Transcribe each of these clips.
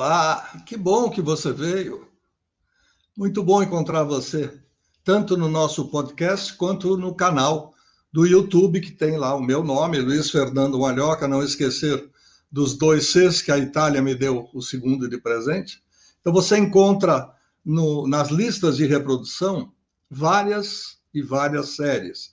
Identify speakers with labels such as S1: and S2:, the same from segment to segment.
S1: Olá, que bom que você veio. Muito bom encontrar você, tanto no nosso podcast quanto no canal do YouTube, que tem lá o meu nome, Luiz Fernando Malhoca, não esquecer dos 2 Cs que a Itália me deu o segundo de presente. Então você encontra nas listas de reprodução várias e várias séries.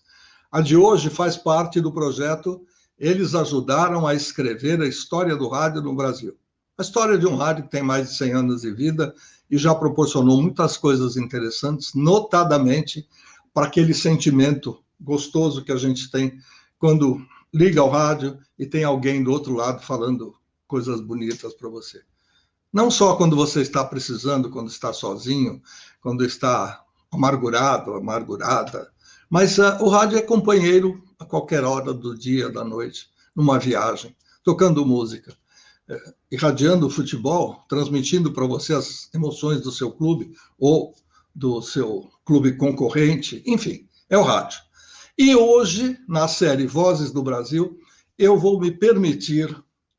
S1: A de hoje faz parte do projeto Eles Ajudaram a Escrever a História do Rádio no Brasil. A história de um rádio que tem mais de 100 anos de vida e já proporcionou muitas coisas interessantes, notadamente para aquele sentimento gostoso que a gente tem quando liga ao rádio e tem alguém do outro lado falando coisas bonitas para você. Não só quando você está precisando, quando está sozinho, quando está amargurado, amargurada, mas o rádio é companheiro a qualquer hora do dia, da noite, numa viagem, tocando música, irradiando o futebol, transmitindo para você as emoções do seu clube ou do seu clube concorrente, enfim, é o rádio. E hoje, na série Vozes do Brasil, eu vou me permitir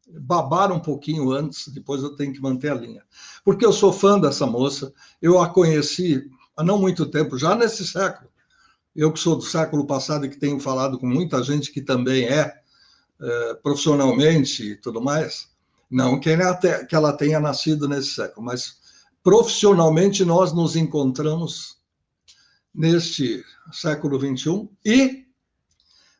S1: babar um pouquinho antes, depois eu tenho que manter a linha. Porque eu sou fã dessa moça, eu a conheci há não muito tempo, já nesse século. Eu que sou do século passado e que tenho falado com muita gente que também profissionalmente e tudo mais, não que ela tenha nascido nesse século, mas profissionalmente nós nos encontramos neste século XXI e,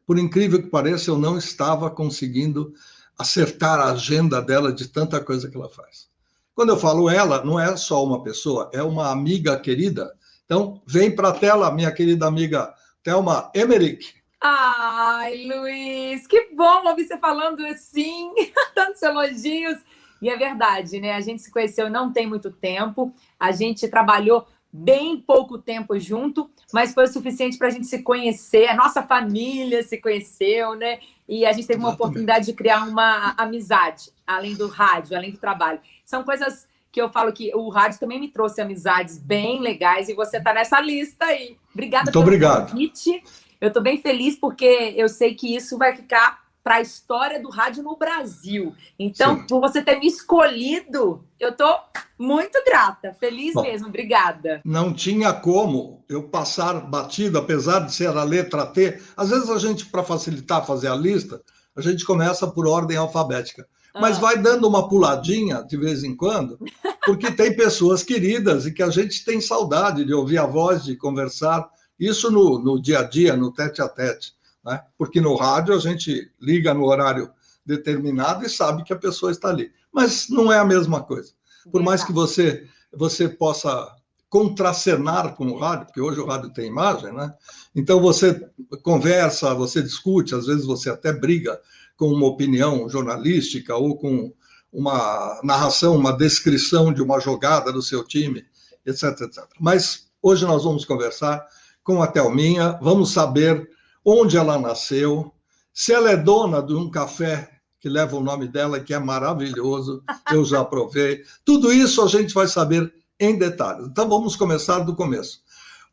S1: por incrível que pareça, eu não estava conseguindo acertar a agenda dela de tanta coisa que ela faz. Quando eu falo ela, não é só uma pessoa, é uma amiga querida. Então, vem para a tela, minha querida amiga Thelma Emmerich.
S2: Ai, Luiz, que bom ouvir você falando assim, tantos elogios. E é verdade, né? A gente se conheceu não tem muito tempo, a gente trabalhou bem pouco tempo junto, mas foi o suficiente para a gente se conhecer, a nossa família se conheceu, né? E a gente teve uma oportunidade de criar uma amizade, além do rádio, além do trabalho. São coisas que eu falo que o rádio também me trouxe amizades bem legais e você está nessa lista aí. Obrigada pelo convite. Eu estou bem feliz porque eu sei que isso vai ficar para a história do rádio no Brasil. Então, Sim. Por você ter me escolhido, eu estou muito grata, feliz mesmo, obrigada.
S1: Não tinha como eu passar batido, apesar de ser a letra T. Às vezes a gente, para facilitar fazer a lista, a gente começa por ordem alfabética. Mas vai dando uma puladinha de vez em quando, porque tem pessoas queridas e que a gente tem saudade de ouvir a voz, de conversar. Isso no dia a dia, no tete-a-tete, né? Porque no rádio a gente liga no horário determinado e sabe que a pessoa está ali. Mas não é a mesma coisa. Por mais que você possa contracenar com o rádio, porque hoje o rádio tem imagem, né? Então você conversa, você discute, às vezes você até briga com uma opinião jornalística ou com uma narração, uma descrição de uma jogada do seu time, etc, etc. Mas hoje nós vamos conversar com a Thelminha, vamos saber onde ela nasceu, se ela é dona de um café que leva o nome dela, que é maravilhoso, eu já provei. Tudo isso a gente vai saber em detalhes. Então vamos começar do começo.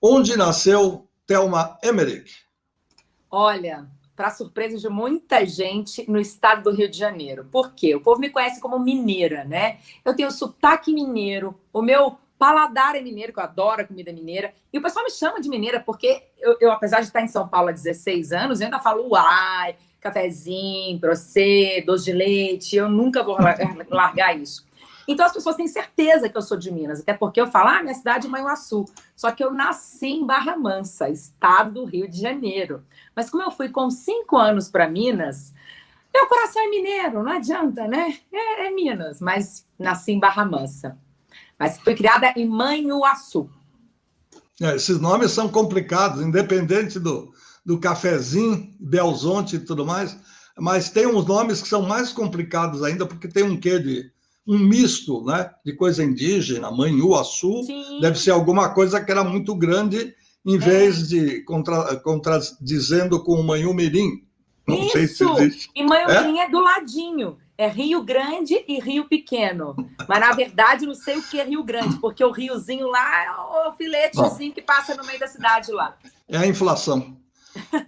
S1: Onde nasceu Thelma Emmerich?
S2: Olha, para surpresa de muita gente, no estado do Rio de Janeiro. Por quê? O povo me conhece como mineira, né? Eu tenho sotaque mineiro, o meu paladar é mineiro, que eu adoro a comida mineira. E o pessoal me chama de mineira porque eu apesar de estar em São Paulo há 16 anos, eu ainda falo uai, cafezinho, procê, doce de leite. Eu nunca vou largar isso. Então as pessoas têm certeza que eu sou de Minas, até porque eu falo, minha cidade é Manhuaçu. Só que eu nasci em Barra Mansa, estado do Rio de Janeiro. Mas como eu fui com 5 anos para Minas, meu coração é mineiro, não adianta, né? É Minas, mas nasci em Barra Mansa. Mas fui criada em Manhuaçu.
S1: Esses nomes são complicados, independente do cafezinho, Belzonte e tudo mais, mas tem uns nomes que são mais complicados ainda, porque tem um quê de um misto, né, de coisa indígena. Manhuaçu deve ser alguma coisa que era muito grande, em vez de contradizendo com o Manhumirim.
S2: Não sei se existe. E Manhumirim é do ladinho. É Rio Grande e Rio Pequeno. Mas, na verdade, não sei o que é Rio Grande, porque o riozinho lá é o filetezinho que passa no meio da cidade lá.
S1: É a inflação.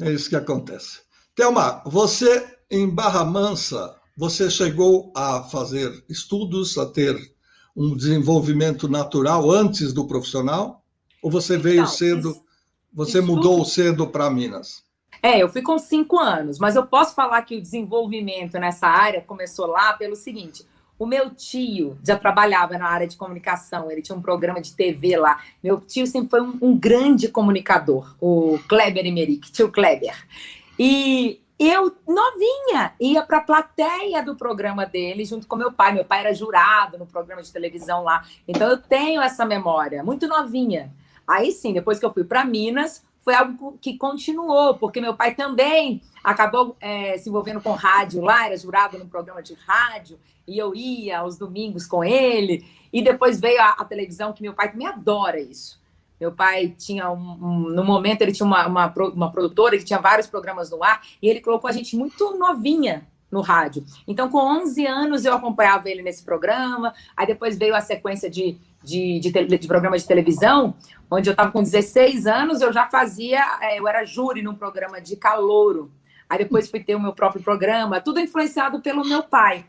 S1: É isso que acontece. Thelma, você em Barra Mansa, você chegou a fazer estudos, a ter um desenvolvimento natural antes do profissional? Ou você veio cedo, você mudou cedo para Minas?
S2: Eu fui com 5 anos, mas eu posso falar que o desenvolvimento nessa área começou lá pelo seguinte: o meu tio já trabalhava na área de comunicação, ele tinha um programa de TV lá. Meu tio sempre foi um grande comunicador, o Kleber Emerick, tio Kleber. E eu, novinha, ia para a plateia do programa dele junto com meu pai. Meu pai era jurado no programa de televisão lá. Então eu tenho essa memória, muito novinha. Aí sim, depois que eu fui para Minas, foi algo que continuou, porque meu pai também acabou se envolvendo com rádio lá, era jurado no programa de rádio, e eu ia aos domingos com ele. E depois veio a televisão, que meu pai também adora isso. Meu pai tinha, no momento, ele tinha uma produtora que tinha vários programas no ar, e ele colocou a gente muito novinha no rádio. Então, com 11 anos, eu acompanhava ele nesse programa. Aí depois veio a sequência de programa de televisão, onde eu estava com 16 anos, eu já fazia, eu era júri num programa de calouro. Aí depois fui ter o meu próprio programa, tudo influenciado pelo meu pai.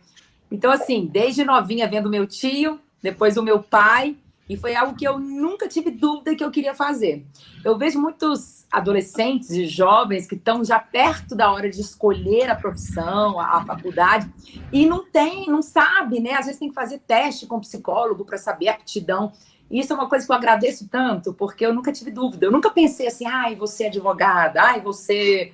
S2: Então, assim, desde novinha vendo meu tio, depois o meu pai, e foi algo que eu nunca tive dúvida que eu queria fazer. Eu vejo muitos adolescentes e jovens que estão já perto da hora de escolher a profissão, a faculdade, e não sabe, né? Às vezes tem que fazer teste com psicólogo para saber a aptidão. Isso é uma coisa que eu agradeço tanto, porque eu nunca tive dúvida. Eu nunca pensei assim, ai, você é advogada, ai, você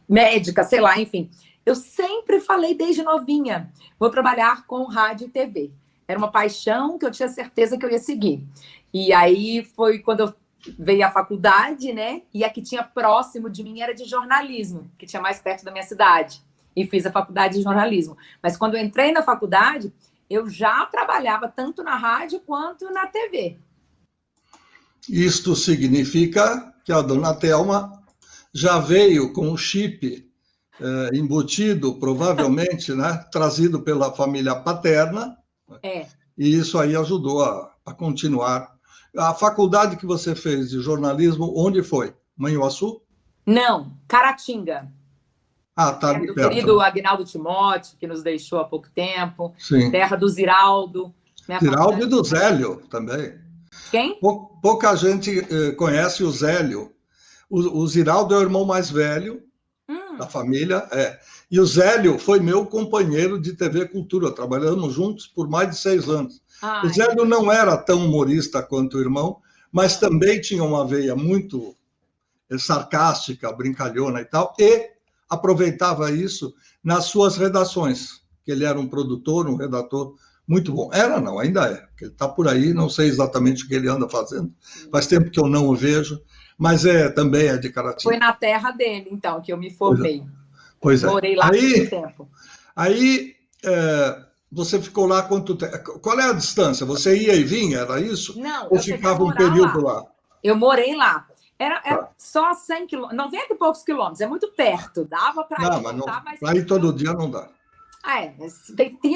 S2: médica, sei lá, enfim. Eu sempre falei desde novinha, vou trabalhar com rádio e TV. Era uma paixão que eu tinha certeza que eu ia seguir. E aí foi quando eu veio a faculdade, né? E a que tinha próximo de mim era de jornalismo, que tinha mais perto da minha cidade. E fiz a faculdade de jornalismo. Mas quando eu entrei na faculdade, eu já trabalhava tanto na rádio quanto na TV.
S1: Isto significa que a dona Thelma já veio com o chip embutido, provavelmente, né? Trazido pela família paterna. E isso aí ajudou a continuar. A faculdade que você fez de jornalismo, onde foi? Manhuaçu?
S2: Não, Caratinga.
S1: Ah, tá ali
S2: do
S1: perto.
S2: Querido Agnaldo Timóteo, que nos deixou há pouco tempo.
S1: Sim.
S2: Terra do Ziraldo.
S1: Ziraldo e do Zélio também.
S2: Quem?
S1: Pouca gente conhece o Zélio. O Ziraldo é o irmão mais velho da família, E o Zélio foi meu companheiro de TV Cultura. Trabalhamos juntos por mais de 6 anos. O Zélio não era tão humorista quanto o irmão, mas também tinha uma veia muito sarcástica, brincalhona e tal, e aproveitava isso nas suas redações, que ele era um produtor, um redator muito bom. Era não, ainda é, porque ele está por aí, não sei exatamente o que ele anda fazendo, faz tempo que eu não o vejo, mas também é de Caratinga.
S2: Foi na terra dele, então, que eu me formei.
S1: Pois é.
S2: Morei lá por muito tempo.
S1: Aí, você ficou lá quanto tempo? Qual é a distância? Você ia e vinha, era isso?
S2: Não,
S1: ou ficava um período lá?
S2: Eu morei lá. Era só 100 quilômetros, 90 e poucos quilômetros, é muito perto. Dava para ir,
S1: mas para ir todo dia não dá.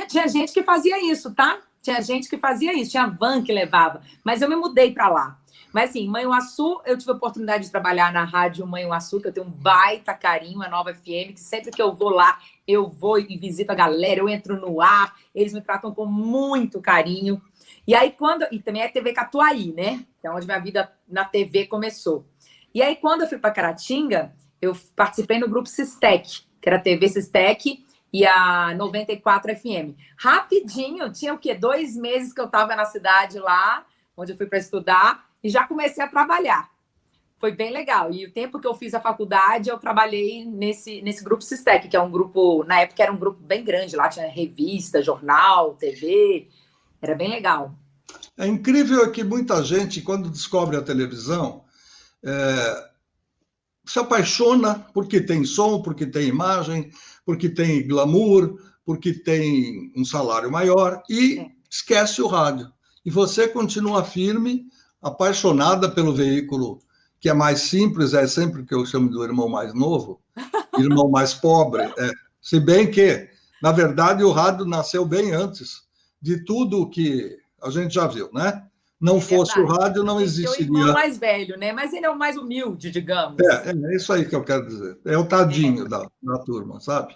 S2: Tinha gente que fazia isso, tá? Tinha gente que fazia isso, tinha van que levava. Mas eu me mudei para lá. Mas, assim, Manhuaçu, eu tive a oportunidade de trabalhar na rádio Manhuaçu, que eu tenho um baita carinho, a Nova FM, que sempre que eu vou lá, eu vou e visito a galera, eu entro no ar, eles me tratam com muito carinho. E aí, e também é TV Catuaí, né? Que é onde minha vida na TV começou. E aí, quando eu fui para Caratinga, eu participei no grupo Sistec, que era a TV Sistec e a 94 FM. Rapidinho, tinha o quê? 2 meses que eu estava na cidade lá, onde eu fui para estudar, e já comecei a trabalhar. Foi bem legal. E o tempo que eu fiz a faculdade, eu trabalhei nesse grupo Sistec, que é um grupo, na época era um grupo bem grande, lá tinha revista, jornal, TV, era bem legal.
S1: É incrível que muita gente, quando descobre a televisão, se apaixona porque tem som, porque tem imagem, porque tem glamour, porque tem um salário maior e esquece o rádio. E você continua firme, apaixonada pelo veículo que é mais simples, é sempre o que eu chamo do irmão mais novo, irmão mais pobre. Se bem que, na verdade, o rádio nasceu bem antes de tudo que a gente já viu, né? Não fosse o rádio, não existiria.
S2: É o irmão mais velho, né? Mas ele é o mais humilde, digamos.
S1: É isso aí que eu quero dizer. É o tadinho da turma, sabe?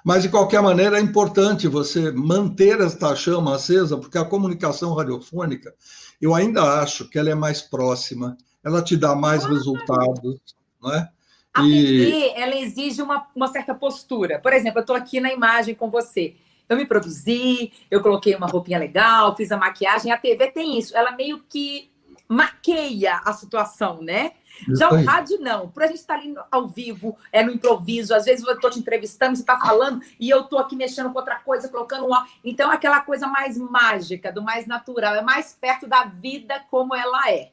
S1: Mas, de qualquer maneira, é importante você manter esta chama acesa, porque a comunicação radiofônica, eu ainda acho que ela é mais próxima, ela te dá mais resultados, não é?
S2: A TV, ela exige uma certa postura. Por exemplo, eu estou aqui na imagem com você. Eu me produzi, eu coloquei uma roupinha legal, fiz a maquiagem. A TV tem isso, ela meio que maqueia a situação, né? Já o rádio, não. Por a gente estar ali ao vivo, no improviso, às vezes eu estou te entrevistando, você está falando, e eu estou aqui mexendo com outra coisa, colocando um... Então, aquela coisa mais mágica, do mais natural, é mais perto da vida como ela é.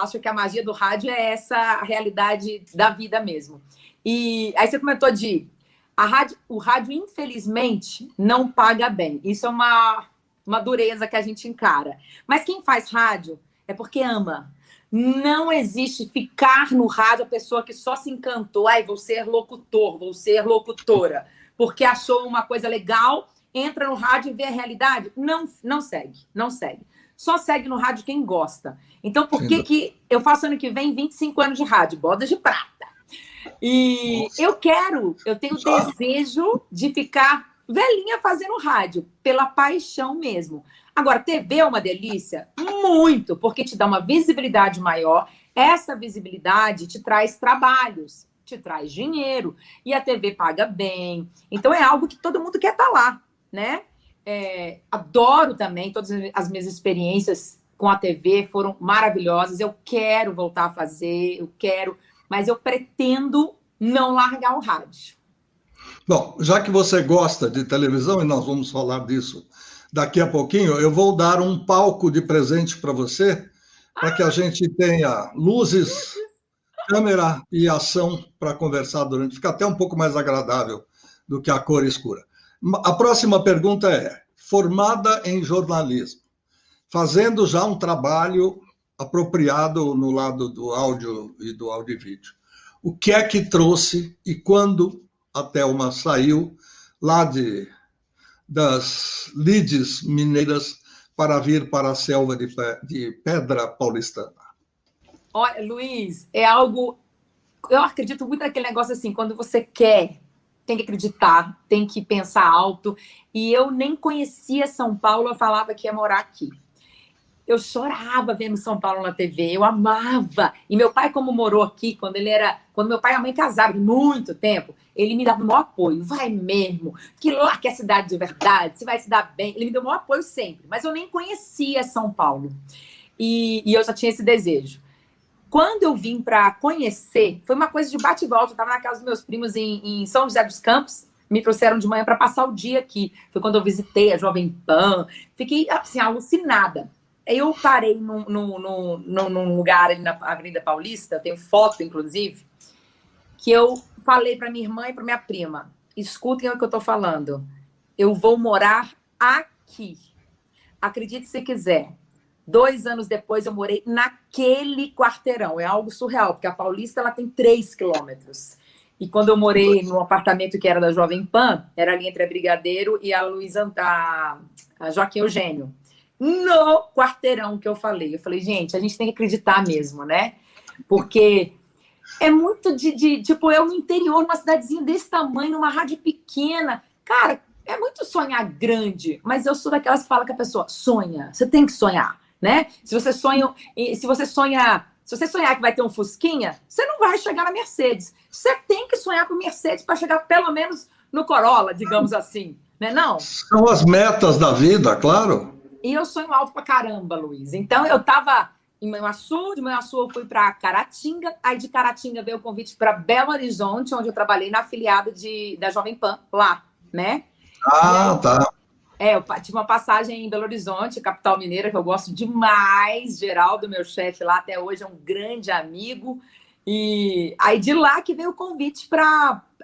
S2: Acho que a magia do rádio é essa realidade da vida mesmo. E aí você comentou o rádio, infelizmente, não paga bem. Isso é uma dureza que a gente encara. Mas quem faz rádio é porque ama. Não existe ficar no rádio a pessoa que só se encantou. Vou ser locutor, vou ser locutora. Porque achou uma coisa legal, entra no rádio e vê a realidade. Não segue, não segue. Só segue no rádio quem gosta. Então, por que eu faço ano que vem 25 anos de rádio? Bodas de prata. E eu tenho desejo de ficar velhinha fazendo rádio, pela paixão mesmo. Agora, TV é uma delícia? Muito, porque te dá uma visibilidade maior. Essa visibilidade te traz trabalhos, te traz dinheiro. E a TV paga bem. Então, é algo que todo mundo quer estar lá, né? Adoro também, todas as minhas experiências com a TV foram maravilhosas. Eu quero voltar a fazer, mas eu pretendo não largar o rádio.
S1: Bom, já que você gosta de televisão, e nós vamos falar disso daqui a pouquinho, eu vou dar um palco de presente para você, para que a gente tenha luzes, câmera e ação para conversar durante. Fica até um pouco mais agradável do que a cor escura. A próxima pergunta é: formada em jornalismo, fazendo já um trabalho apropriado no lado do áudio e do áudio e vídeo, o que é que trouxe e quando a Thelma saiu lá das lides mineiras para vir para a selva de Pedra Paulistana?
S2: Olha, Luiz, é algo... Eu acredito muito naquele negócio assim, quando você quer, tem que acreditar, tem que pensar alto. E eu nem conhecia São Paulo, eu falava que ia morar aqui. Eu chorava vendo São Paulo na TV, eu amava. E meu pai, como morou aqui, quando meu pai e a mãe casaram, muito tempo, ele me dava o maior apoio. Vai mesmo, que lá que é a cidade de verdade, você vai se dar bem. Ele me deu o maior apoio sempre, mas eu nem conhecia São Paulo. E eu já tinha esse desejo. Quando eu vim para conhecer, foi uma coisa de bate e volta. Eu estava na casa dos meus primos em São José dos Campos, me trouxeram de manhã para passar o dia aqui. Foi quando eu visitei a Jovem Pan, fiquei assim, alucinada. Eu parei num lugar ali na Avenida Paulista, tenho foto, inclusive, que eu falei para minha irmã e para minha prima: escutem o que eu estou falando, eu vou morar aqui. Acredite se quiser. 2 anos depois, eu morei naquele quarteirão. É algo surreal, porque a Paulista ela tem 3 quilômetros. E quando eu morei num apartamento que era da Jovem Pan, era ali entre a Brigadeiro e a Joaquim Eugênio. No quarteirão que eu falei, gente, a gente tem que acreditar mesmo, né? Porque é muito tipo, eu no interior, numa cidadezinha desse tamanho, numa rádio pequena. Cara, é muito sonhar grande, mas eu sou daquelas que fala que a pessoa sonha, você tem que sonhar, né? Se você sonhar que vai ter um Fusquinha, você não vai chegar na Mercedes. Você tem que sonhar com Mercedes para chegar pelo menos no Corolla, digamos assim, né? Não?
S1: São as metas da vida, claro.
S2: E eu sonho alto pra caramba, Luiz. Então, eu estava em Manhuaçu, de Manhuaçu eu fui para Caratinga, aí de Caratinga veio o convite para Belo Horizonte, onde eu trabalhei na afiliada da Jovem Pan, lá, né?
S1: Ah, tá.
S2: Eu tive uma passagem em Belo Horizonte, capital mineira, que eu gosto demais. Geraldo, meu chefe lá, até hoje é um grande amigo. E aí de lá que veio o convite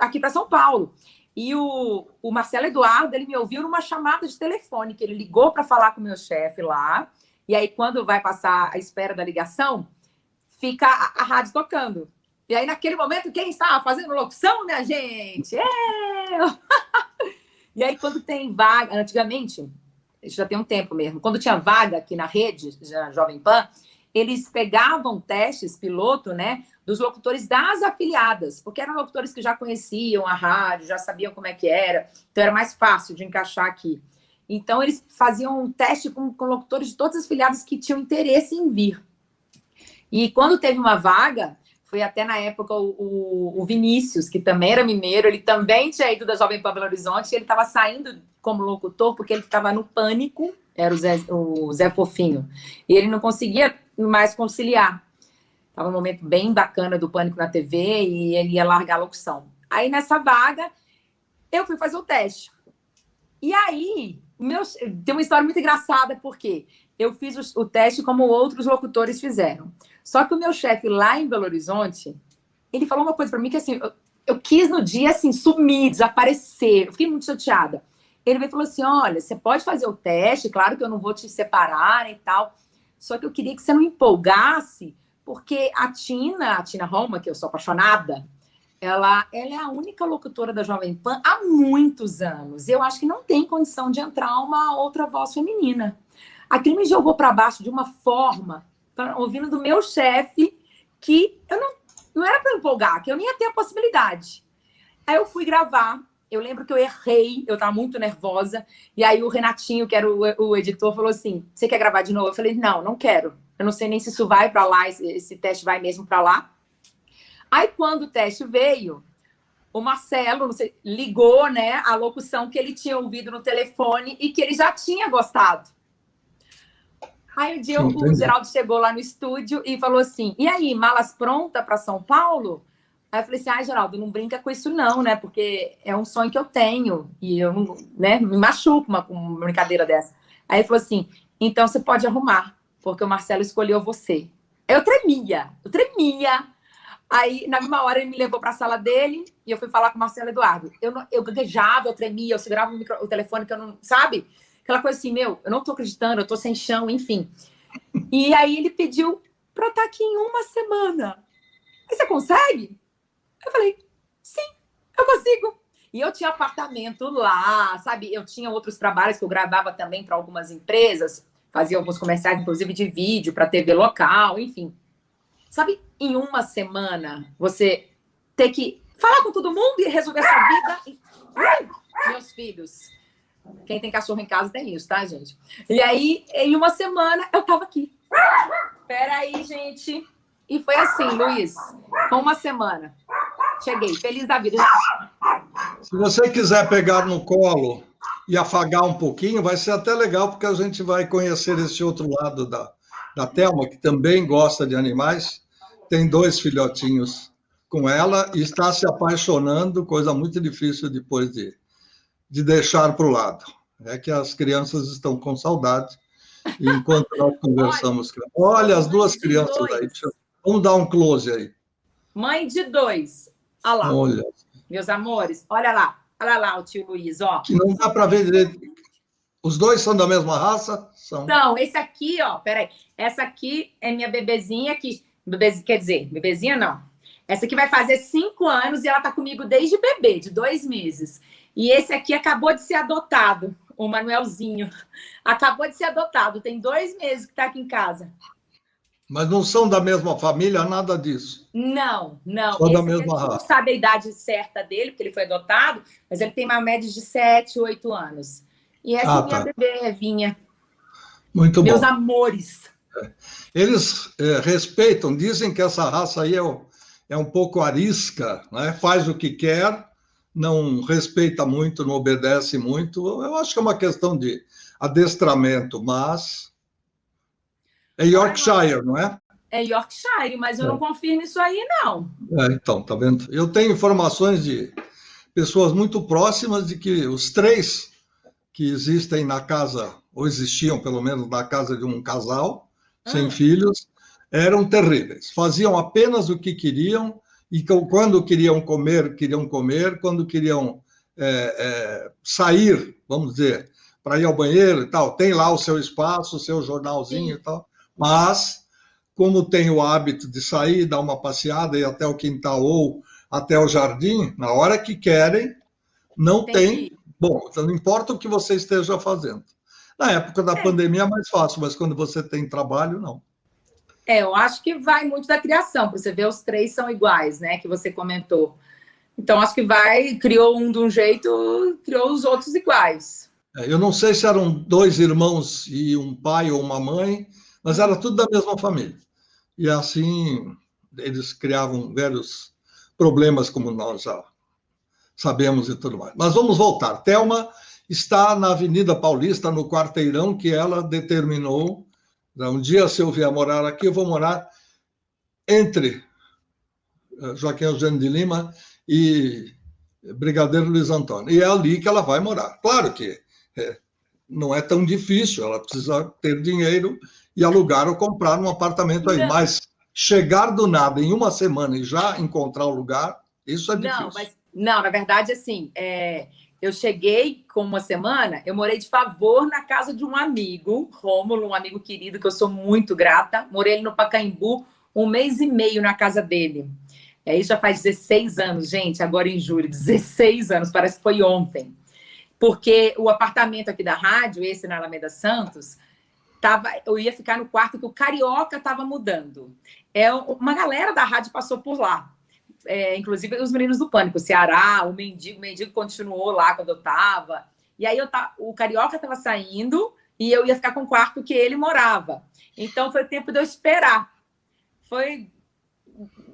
S2: aqui para São Paulo. E o Marcelo Eduardo, ele me ouviu numa chamada de telefone, que ele ligou para falar com o meu chefe lá. E aí, quando vai passar a espera da ligação, fica a rádio tocando. E aí, naquele momento, quem estava fazendo locução, minha gente? Eu! E aí, quando tem vaga... Antigamente, isso já tem um tempo mesmo, quando tinha vaga aqui na rede, já Jovem Pan, eles pegavam testes piloto, né, dos locutores das afiliadas, porque eram locutores que já conheciam a rádio, já sabiam como é que era, então era mais fácil de encaixar aqui. Então, eles faziam um teste com locutores de todas as afiliadas que tinham interesse em vir. E quando teve uma vaga, foi até na época o Vinícius, que também era mineiro, ele também tinha ido da Jovem Pan Belo Horizonte, e ele estava saindo como locutor, porque ele estava no pânico, era o Zé Fofinho, e ele não conseguia mais conciliar. Estava um momento bem bacana do Pânico na TV, e ele ia largar a locução. Aí, nessa vaga, eu fui fazer o teste. E aí, tem uma história muito engraçada, porque eu fiz o teste como outros locutores fizeram. Só que o meu chefe lá em Belo Horizonte, ele falou uma coisa para mim que, assim, eu quis no dia, assim, sumir, desaparecer. Eu fiquei muito chateada. Ele veio e falou assim, olha, você pode fazer o teste, claro que eu não vou te separar e tal, só que eu queria que você não empolgasse, porque a Tina Roma, que eu sou apaixonada, ela é a única locutora da Jovem Pan há muitos anos. Eu acho que não tem condição de entrar uma outra voz feminina. Aquilo me jogou para baixo de uma forma, ouvindo do meu chefe, que eu não era para empolgar, que eu nem ia ter a possibilidade. Aí eu fui gravar, eu lembro que eu errei, eu estava muito nervosa, e aí o Renatinho, que era o editor, falou assim, você quer gravar de novo? Eu falei, não quero. Eu não sei nem se isso vai para lá, esse teste vai mesmo para lá. Aí, quando o teste veio, o Marcelo, não sei, ligou, né, a locução que ele tinha ouvido no telefone e que ele já tinha gostado. Aí, um dia, o Geraldo chegou lá no estúdio e falou assim, e aí, malas prontas para São Paulo? Aí eu falei assim, Geraldo, não brinca com isso não, né, porque é um sonho que eu tenho e eu não, né, me machuco uma brincadeira dessa. Aí ele falou assim, então você pode arrumar, porque o Marcelo escolheu você. Eu tremia. Aí, na mesma hora, ele me levou para a sala dele e eu fui falar com o Marcelo Eduardo. Eu gaguejava, eu tremia, eu segurava o telefone que eu não... Sabe? Aquela coisa assim, eu não tô acreditando, eu tô sem chão, enfim. E aí ele pediu para eu estar aqui em uma semana. Aí, você consegue? Eu falei, sim, eu consigo. E eu tinha apartamento lá, sabe? Eu tinha outros trabalhos que eu gravava também para algumas empresas, fazia alguns comerciais, inclusive de vídeo, para TV local, enfim. Sabe, em uma semana, você ter que falar com todo mundo e resolver a sua vida. Meus filhos. Quem tem cachorro em casa tem isso, tá, gente? E aí, em uma semana, eu tava aqui. Peraí, gente. E foi assim, Luiz. Com uma semana. Cheguei, feliz da vida.
S1: Se você quiser pegar no colo e afagar um pouquinho, vai ser até legal, porque a gente vai conhecer esse outro lado da Thelma, que também gosta de animais, tem 2 filhotinhos com ela e está se apaixonando, coisa muito difícil depois de deixar para o lado. É que as crianças estão com saudade, e enquanto nós conversamos... Olha as 2 crianças aí, vamos dar um close aí.
S2: Mãe de 2, olha lá.
S1: Olha.
S2: Meus amores, olha lá o tio Luiz, ó.
S1: Que não dá para ver direito. Os 2 são da mesma raça? São.
S2: Então, esse aqui, ó, peraí. Essa aqui é minha bebezinha que... Quer dizer, bebezinha não. Essa aqui vai fazer 5 anos e ela tá comigo desde bebê, de 2 meses. E esse aqui acabou de ser adotado, o Manuelzinho. Acabou de ser adotado, tem 2 meses que tá aqui em casa.
S1: Mas não são da mesma família, nada disso?
S2: Não.
S1: Só da mesma raça.
S2: Não sabe a idade certa dele, porque ele foi adotado, mas ele tem uma média de 7, 8 anos. E essa é minha bebê, Evinha.
S1: Muito
S2: Meus
S1: bom.
S2: amores.
S1: Eles respeitam, dizem que essa raça aí é um pouco arisca, né? Faz o que quer, não respeita muito, não obedece muito. Eu acho que é uma questão de adestramento, mas é Yorkshire, não é?
S2: É Yorkshire, mas eu não confio nisso aí, não.
S1: Então, tá vendo? Eu tenho informações de pessoas muito próximas de que os 3 que existem na casa, ou existiam pelo menos na casa de um casal, sem filhos, eram terríveis. Faziam apenas o que queriam, e quando queriam comer, quando queriam sair, vamos dizer, para ir ao banheiro e tal, tem lá o seu espaço, o seu jornalzinho e tal, mas, como tem o hábito de sair, dar uma passeada, ir até o quintal ou até o jardim, na hora que querem, não tem... Bom, não importa o que você esteja fazendo. Na época da pandemia é mais fácil, mas quando você tem trabalho, não.
S2: Eu acho que vai muito da criação, para você ver, os três são iguais, né? Que você comentou. Então, acho que criou um de um jeito, criou os outros iguais.
S1: Eu não sei se eram 2 irmãos e um pai ou uma mãe, mas era tudo da mesma família. E assim, eles criavam vários problemas, como nós já sabemos e tudo mais. Mas vamos voltar. Thelma está na Avenida Paulista, no quarteirão que ela determinou. Um dia, se eu vier morar aqui, eu vou morar entre Joaquim Eugênio de Lima e Brigadeiro Luiz Antônio. E é ali que ela vai morar. Claro que não é tão difícil, ela precisa ter dinheiro e alugar ou comprar um apartamento aí. Não. Mas chegar do nada em uma semana e já encontrar o lugar, isso é difícil.
S2: Não, na verdade, assim, eu cheguei com uma semana, eu morei de favor na casa de um amigo, Rômulo, um amigo querido, que eu sou muito grata. Morei no Pacaembu 1 mês e meio na casa dele. Isso já faz 16 anos, gente, agora em julho, 16 anos, parece que foi ontem. Porque o apartamento aqui da rádio, esse na Alameda Santos, eu ia ficar no quarto que o Carioca estava mudando. Uma galera da rádio passou por lá. Inclusive os meninos do Pânico, o Ceará, o Mendigo continuou lá quando eu estava. E aí o Carioca estava saindo e eu ia ficar com o quarto que ele morava. Então foi tempo de eu esperar. Foi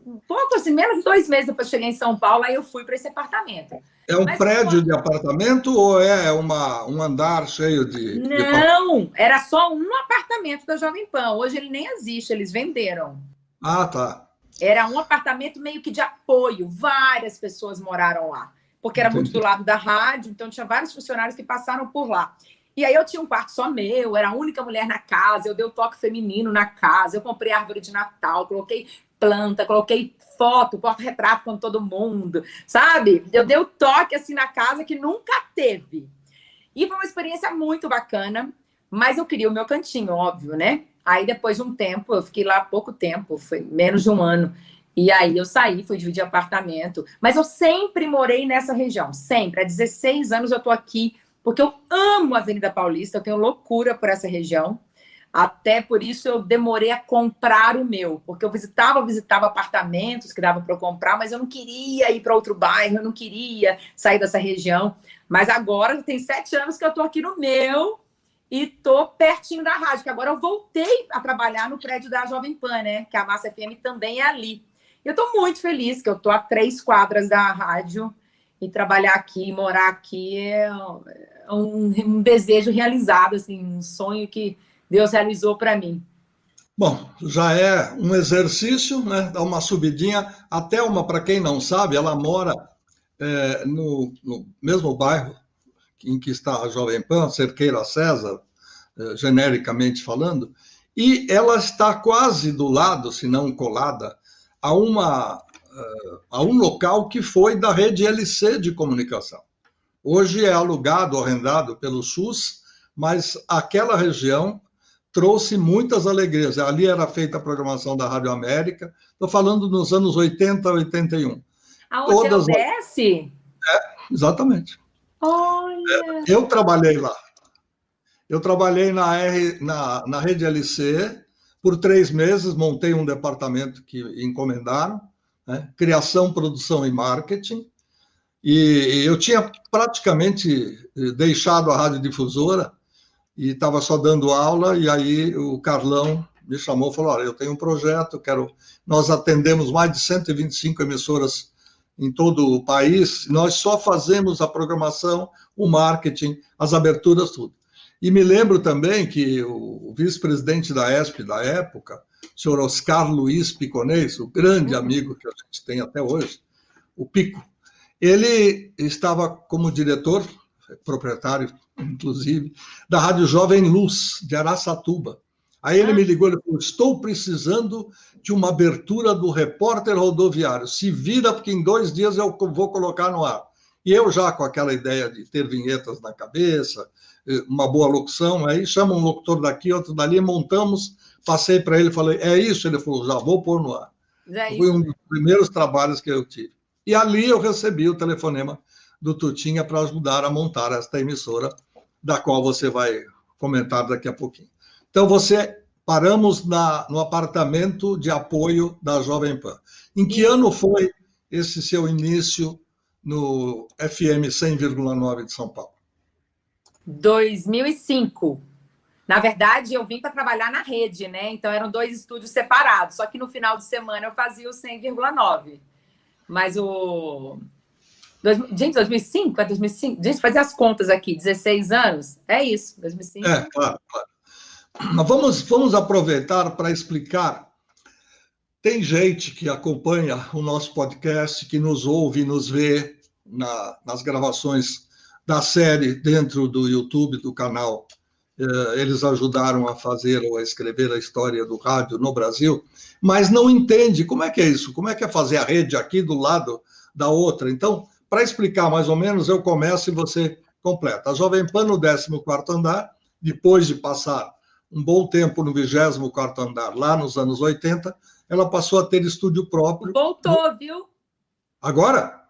S2: um pouco assim, menos de 2 meses depois que eu cheguei em São Paulo, aí eu fui para esse apartamento.
S1: É um prédio de apartamento ou é um andar cheio de...
S2: Não, era só um apartamento da Jovem Pan. Hoje ele nem existe, eles venderam.
S1: Ah, tá.
S2: Era um apartamento meio que de apoio. Várias pessoas moraram lá. Porque era muito do lado da rádio, então tinha vários funcionários que passaram por lá. E aí eu tinha um quarto só meu, era a única mulher na casa, eu dei o toque feminino na casa, eu comprei árvore de Natal, coloquei planta, coloquei foto, porta-retrato com todo mundo, sabe? Eu dei o toque assim na casa que nunca teve. E foi uma experiência muito bacana, mas eu queria o meu cantinho, óbvio, né? Aí depois de um tempo, eu fiquei lá há pouco tempo, foi menos de 1 ano. E aí eu saí, fui dividir apartamento. Mas eu sempre morei nessa região, sempre. Há 16 anos eu tô aqui, porque eu amo a Avenida Paulista, eu tenho loucura por essa região. Até por isso eu demorei a comprar o meu, porque eu visitava apartamentos que dava para eu comprar, mas eu não queria ir para outro bairro, eu não queria sair dessa região. Mas agora tem 7 anos que eu tô aqui no meu e tô pertinho da rádio, que agora eu voltei a trabalhar no prédio da Jovem Pan, né? Que a Massa FM também é ali. Eu tô muito feliz que eu tô a 3 quadras da rádio e trabalhar aqui, morar aqui é um desejo realizado, assim, um sonho que Deus realizou para mim.
S1: Bom, já é um exercício, né? Dá uma subidinha. A Thelma, para quem não sabe, ela mora no mesmo bairro em que está a Jovem Pan, Cerqueira César, genericamente falando, e ela está quase do lado, se não colada, a um local que foi da rede LC de comunicação. Hoje é alugado, arrendado pelo SUS, mas aquela região trouxe muitas alegrias. Ali era feita a programação da Rádio América, estou falando nos anos 80, 81.
S2: Aonde é o DS?
S1: Exatamente.
S2: Olha!
S1: Eu trabalhei lá. Eu trabalhei na Rede LC por 3 meses, montei um departamento que encomendaram, né? Criação, produção e marketing. E eu tinha praticamente deixado a radiodifusora e estava só dando aula, e aí o Carlão me chamou e falou, olha, eu tenho um projeto, nós atendemos mais de 125 emissoras em todo o país, nós só fazemos a programação, o marketing, as aberturas, tudo. E me lembro também que o vice-presidente da ESP da época, o senhor Oscar Luiz Piconês, o grande amigo que a gente tem até hoje, o Pico, ele estava como diretor, proprietário, inclusive, da Rádio Jovem Luz, de Araçatuba. Aí ele me ligou e falou, estou precisando de uma abertura do repórter rodoviário. Se vira, porque em 2 dias eu vou colocar no ar. E eu já com aquela ideia de ter vinhetas na cabeça, uma boa locução, aí chama um locutor daqui, outro dali, montamos, passei para ele, falei, é isso? Ele falou, já vou pôr no ar. Foi um dos primeiros trabalhos que eu tive. E ali eu recebi o telefonema do Tutinha para ajudar a montar esta emissora, da qual você vai comentar daqui a pouquinho. Então, você paramos no apartamento de apoio da Jovem Pan. Em que
S2: Isso.
S1: ano foi esse seu início no FM 100,9 de São Paulo?
S2: 2005. Na verdade, eu vim para trabalhar na rede, né? Então, eram 2 estúdios separados. Só que no final de semana eu fazia o 100,9. Mas o... Gente, 2005? É 2005? Gente, fazer as contas aqui. 16 anos? É isso, 2005.
S1: Claro. Vamos aproveitar para explicar. Tem gente que acompanha o nosso podcast, que nos ouve e nos vê nas gravações da série dentro do YouTube, do canal. Eles ajudaram a fazer ou a escrever a história do rádio no Brasil, mas não entende como é que é isso, como é que é fazer a rede aqui do lado da outra. Então, para explicar mais ou menos, eu começo e você completa. A Jovem Pan no 14º andar, depois de passar um bom tempo no 24º andar, lá nos anos 80, ela passou a ter estúdio próprio.
S2: Voltou, viu?
S1: Agora?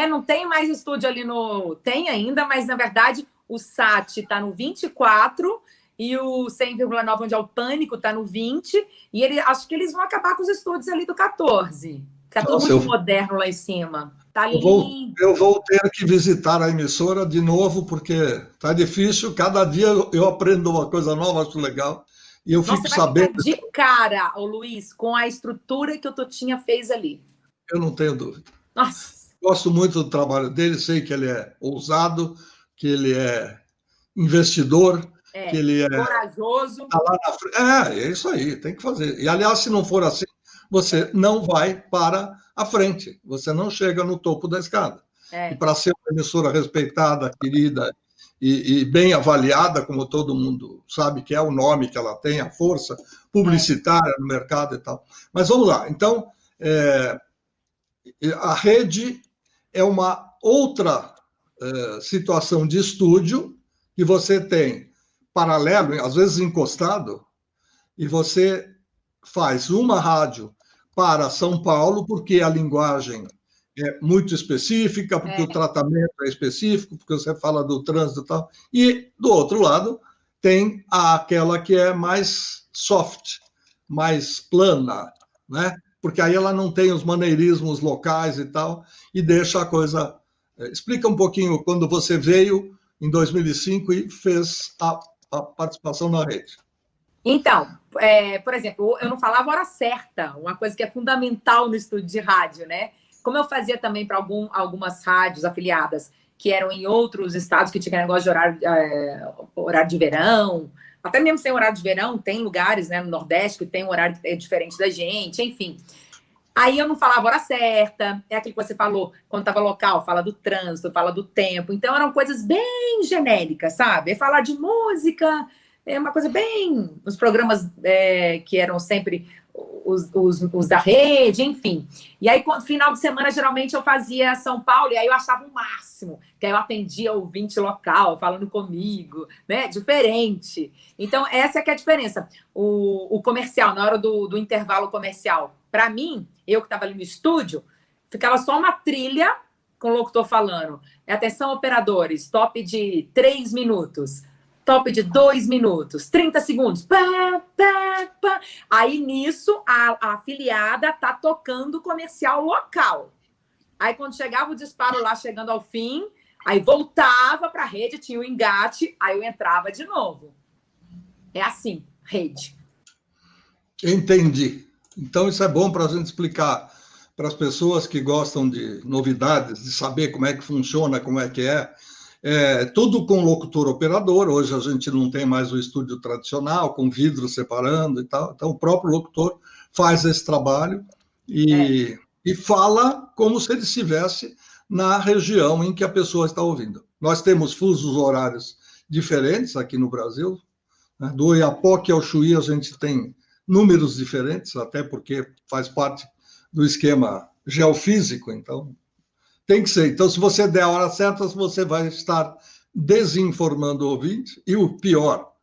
S2: Não tem mais estúdio ali no... Tem ainda, mas, na verdade, o SAT está no 24 e o 100,9, onde é o Pânico, está no 20. E acho que eles vão acabar com os estúdios ali do 14. Está tudo muito moderno lá em cima. Tá lindo.
S1: Eu vou ter que visitar a emissora de novo, porque tá difícil. Cada dia eu aprendo uma coisa nova, acho legal. E eu fico sabendo...
S2: Ficar de cara, ô Luiz, com a estrutura que o Totinha fez ali.
S1: Eu não tenho dúvida.
S2: Nossa.
S1: Gosto muito do trabalho dele, sei que ele é ousado, que ele é investidor, que ele é...
S2: corajoso.
S1: Tá lá na frente. É isso aí, tem que fazer. E, aliás, se não for assim, você não vai para a frente, você não chega no topo da escada. E para ser uma emissora respeitada, querida e bem avaliada, como todo mundo sabe que é o nome que ela tem, a força publicitária no mercado e tal. Mas vamos lá. Então, a rede é uma outra situação de estúdio que você tem paralelo, às vezes encostado, e você faz uma rádio para São Paulo, porque a linguagem é muito específica, porque o tratamento é específico, porque você fala do trânsito e tal. E, do outro lado, tem aquela que é mais soft, mais plana, né? Porque aí ela não tem os maneirismos locais e tal, e deixa a coisa... Explica um pouquinho quando você veio em 2005 e fez a participação na rede.
S2: Então, por exemplo, eu não falava a hora certa, uma coisa que é fundamental no estúdio de rádio, né? Como eu fazia também para algumas rádios afiliadas que eram em outros estados que tinha negócio de horário de verão, até mesmo sem horário de verão, tem lugares, né, no Nordeste que tem um horário que é diferente da gente, enfim. Aí eu não falava a hora certa, é aquilo que você falou, quando estava local, fala do trânsito, fala do tempo. Então eram coisas bem genéricas, sabe? É falar de música, é uma coisa bem... Os programas que eram sempre os da rede, enfim. E aí, final de semana, geralmente eu fazia São Paulo, e aí eu achava o máximo, que aí eu atendia o ouvinte local, falando comigo, né? Diferente. Então, essa é que é a diferença. O comercial, na hora do intervalo comercial, para mim, eu que estava ali no estúdio, ficava só uma trilha com o locutor falando. Atenção, operadores, top de 3 minutos. Top de 2 minutos, 30 segundos. Pá, pá, pá. Aí, nisso, a afiliada tá tocando comercial local. Aí, quando chegava o disparo lá, chegando ao fim, aí voltava para a rede, tinha o engate, aí eu entrava de novo. É assim, rede.
S1: Entendi. Então, isso é bom para a gente explicar para as pessoas que gostam de novidades, de saber como é que funciona, como é que é. Tudo com locutor operador. Hoje a gente não tem mais o estúdio tradicional, com vidro separando e tal. Então, o próprio locutor faz esse trabalho e fala como se ele estivesse na região em que a pessoa está ouvindo. Nós temos fusos horários diferentes aqui no Brasil. Né? Do Oiapoque ao Chuí, a gente tem números diferentes, até porque faz parte do esquema geofísico, então... Tem que ser. Então, se você der a hora certa, você vai estar desinformando o ouvinte. E o pior,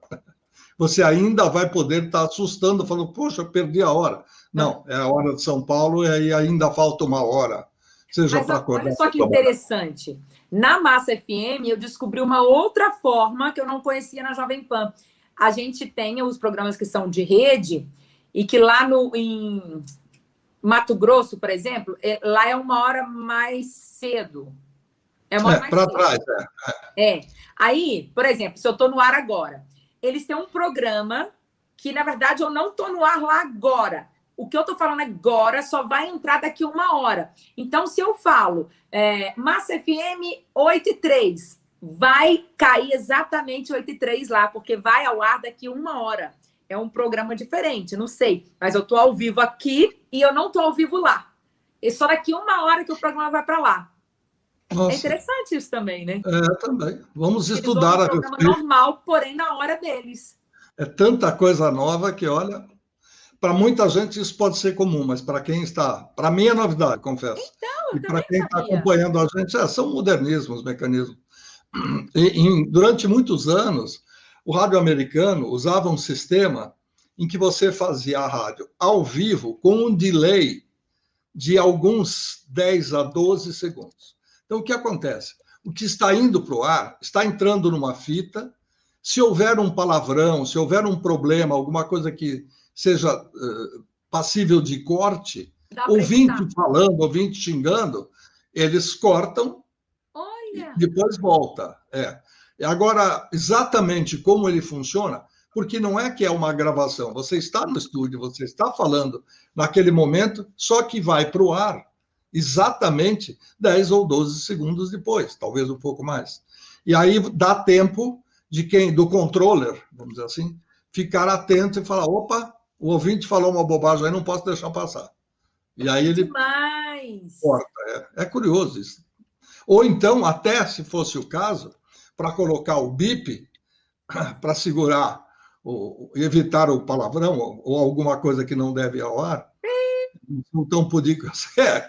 S1: você ainda vai poder estar assustando, falando, poxa, perdi a hora. Não, é a hora de São Paulo e aí ainda falta uma hora. Seja para acordar.
S2: Olha só que interessante. Na Massa FM, eu descobri uma outra forma que eu não conhecia na Jovem Pan. a gente tem os programas que são de rede e que lá em Mato Grosso, por exemplo, lá é 1 hora mais cedo. É 1 hora mais
S1: para
S2: cedo.
S1: trás,
S2: Aí, por exemplo, se eu estou no ar agora, eles têm um programa que, na verdade, eu não estou no ar lá agora. O que eu estou falando agora só vai entrar daqui 1 hora. Então, se eu falo Massa FM 8h03, vai cair exatamente 8h03 lá, porque vai ao ar daqui 1 hora. É um programa diferente, não sei. Mas eu estou ao vivo aqui e eu não estou ao vivo lá. É só daqui 1 hora que o programa vai para lá.
S1: Nossa.
S2: É interessante isso também, né?
S1: Também. Vamos
S2: Eles
S1: estudar
S2: usam um programa normal, porém na hora deles.
S1: É tanta coisa nova que, olha, para muita gente isso pode ser comum, mas para quem está... Para mim é novidade, confesso.
S2: Então,
S1: e para quem está
S2: sabia.
S1: acompanhando a gente, são modernismos, mecanismos. Durante muitos anos, o rádio americano usava um sistema em que você fazia a rádio ao vivo com um delay de alguns 10 a 12 segundos. Então, o que acontece? O que está indo para o ar está entrando numa fita. Se houver um palavrão, se houver um problema, alguma coisa que seja passível de corte, ouvinte falando, ouvinte xingando, eles cortam.
S2: Olha.
S1: E depois volta. Agora, exatamente como ele funciona, porque não é que é uma gravação, você está no estúdio, você está falando naquele momento, só que vai para o ar exatamente 10 ou 12 segundos depois, talvez um pouco mais. E aí dá tempo do controller, vamos dizer assim, ficar atento e falar, opa, o ouvinte falou uma bobagem aí, não posso deixar passar. E aí ele corta. É curioso isso. Ou então, até se fosse o caso, para colocar o bip, para segurar, evitar o palavrão ou alguma coisa que não deve ir ao ar, então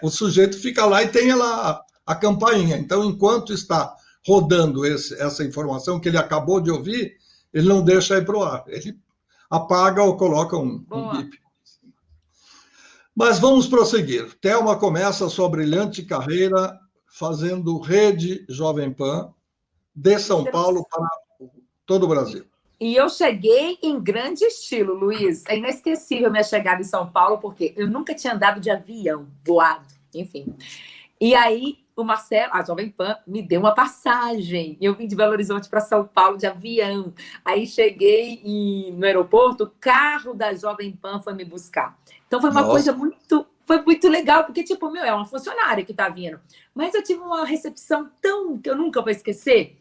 S1: o sujeito fica lá e tem lá a campainha. Então, enquanto está rodando essa informação que ele acabou de ouvir, ele não deixa ir para o ar. Ele apaga ou coloca um bip. Mas vamos prosseguir. Thelma começa a sua brilhante carreira fazendo rede Jovem Pan de São Paulo para todo o Brasil.
S2: E eu cheguei em grande estilo, Luiz. É inesquecível minha chegada em São Paulo, porque eu nunca tinha andado de avião, voado, enfim. E aí, o Marcelo, a Jovem Pan, me deu uma passagem. Eu vim de Belo Horizonte para São Paulo de avião. Aí cheguei no aeroporto, o carro da Jovem Pan foi me buscar. Então foi uma coisa foi muito legal, porque, tipo, é uma funcionária que tá vindo. Mas eu tive uma recepção que eu nunca vou esquecer.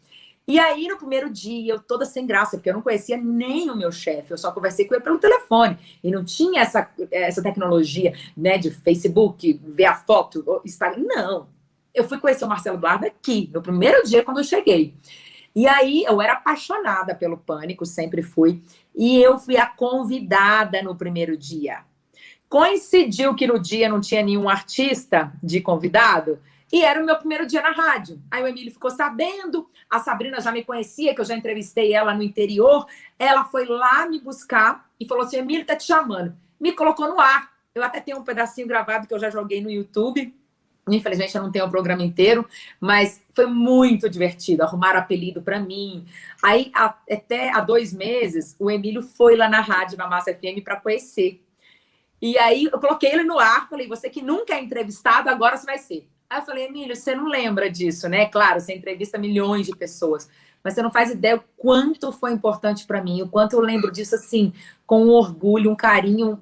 S2: E aí, no primeiro dia, eu toda sem graça, porque eu não conhecia nem o meu chefe, eu só conversei com ele pelo telefone. E não tinha essa tecnologia, né, de Facebook, ver a foto, Instagram. Não. Eu fui conhecer o Marcelo Eduardo aqui, no primeiro dia, quando eu cheguei. E aí, eu era apaixonada pelo Pânico, sempre fui. E eu fui a convidada no primeiro dia. Coincidiu que no dia não tinha nenhum artista de convidado, e era o meu primeiro dia na rádio. Aí o Emílio ficou sabendo, a Sabrina já me conhecia, que eu já entrevistei ela no interior. Ela foi lá me buscar e falou assim, Emílio tá te chamando. Me colocou no ar. Eu até tenho um pedacinho gravado que eu já joguei no YouTube. Infelizmente eu não tenho o programa inteiro, mas foi muito divertido. Arrumaram apelido para mim. Aí, até há 2 meses, o Emílio foi lá na rádio, na Massa FM, para conhecer. E aí eu coloquei ele no ar, falei, você que nunca é entrevistado, agora você vai ser. Aí eu falei, Emílio, você não lembra disso, né? Claro, você entrevista milhões de pessoas, mas você não faz ideia o quanto foi importante para mim, o quanto eu lembro disso, assim, com um orgulho, um carinho,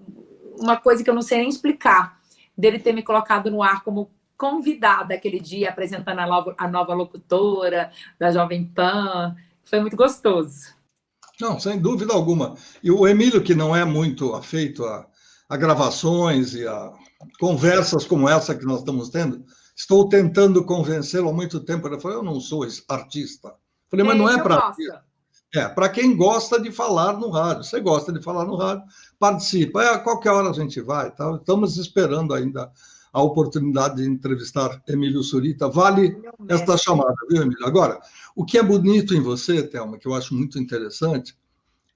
S2: uma coisa que eu não sei nem explicar, dele ter me colocado no ar como convidada aquele dia, apresentando a nova locutora da Jovem Pan. Foi muito gostoso.
S1: Não, sem dúvida alguma. E o Emílio, que não é muito afeito a gravações e a conversas como essa que nós estamos tendo, estou tentando convencê-lo há muito tempo. Ele falou, eu não sou artista. Falei, mas não é para... para quem gosta de falar no rádio. Você gosta de falar no rádio, participa. A qualquer hora a gente vai. Tá? Estamos esperando ainda a oportunidade de entrevistar Emílio Surita. Vale esta chamada, viu, Emílio? Agora, o que é bonito em você, Thelma, que eu acho muito interessante,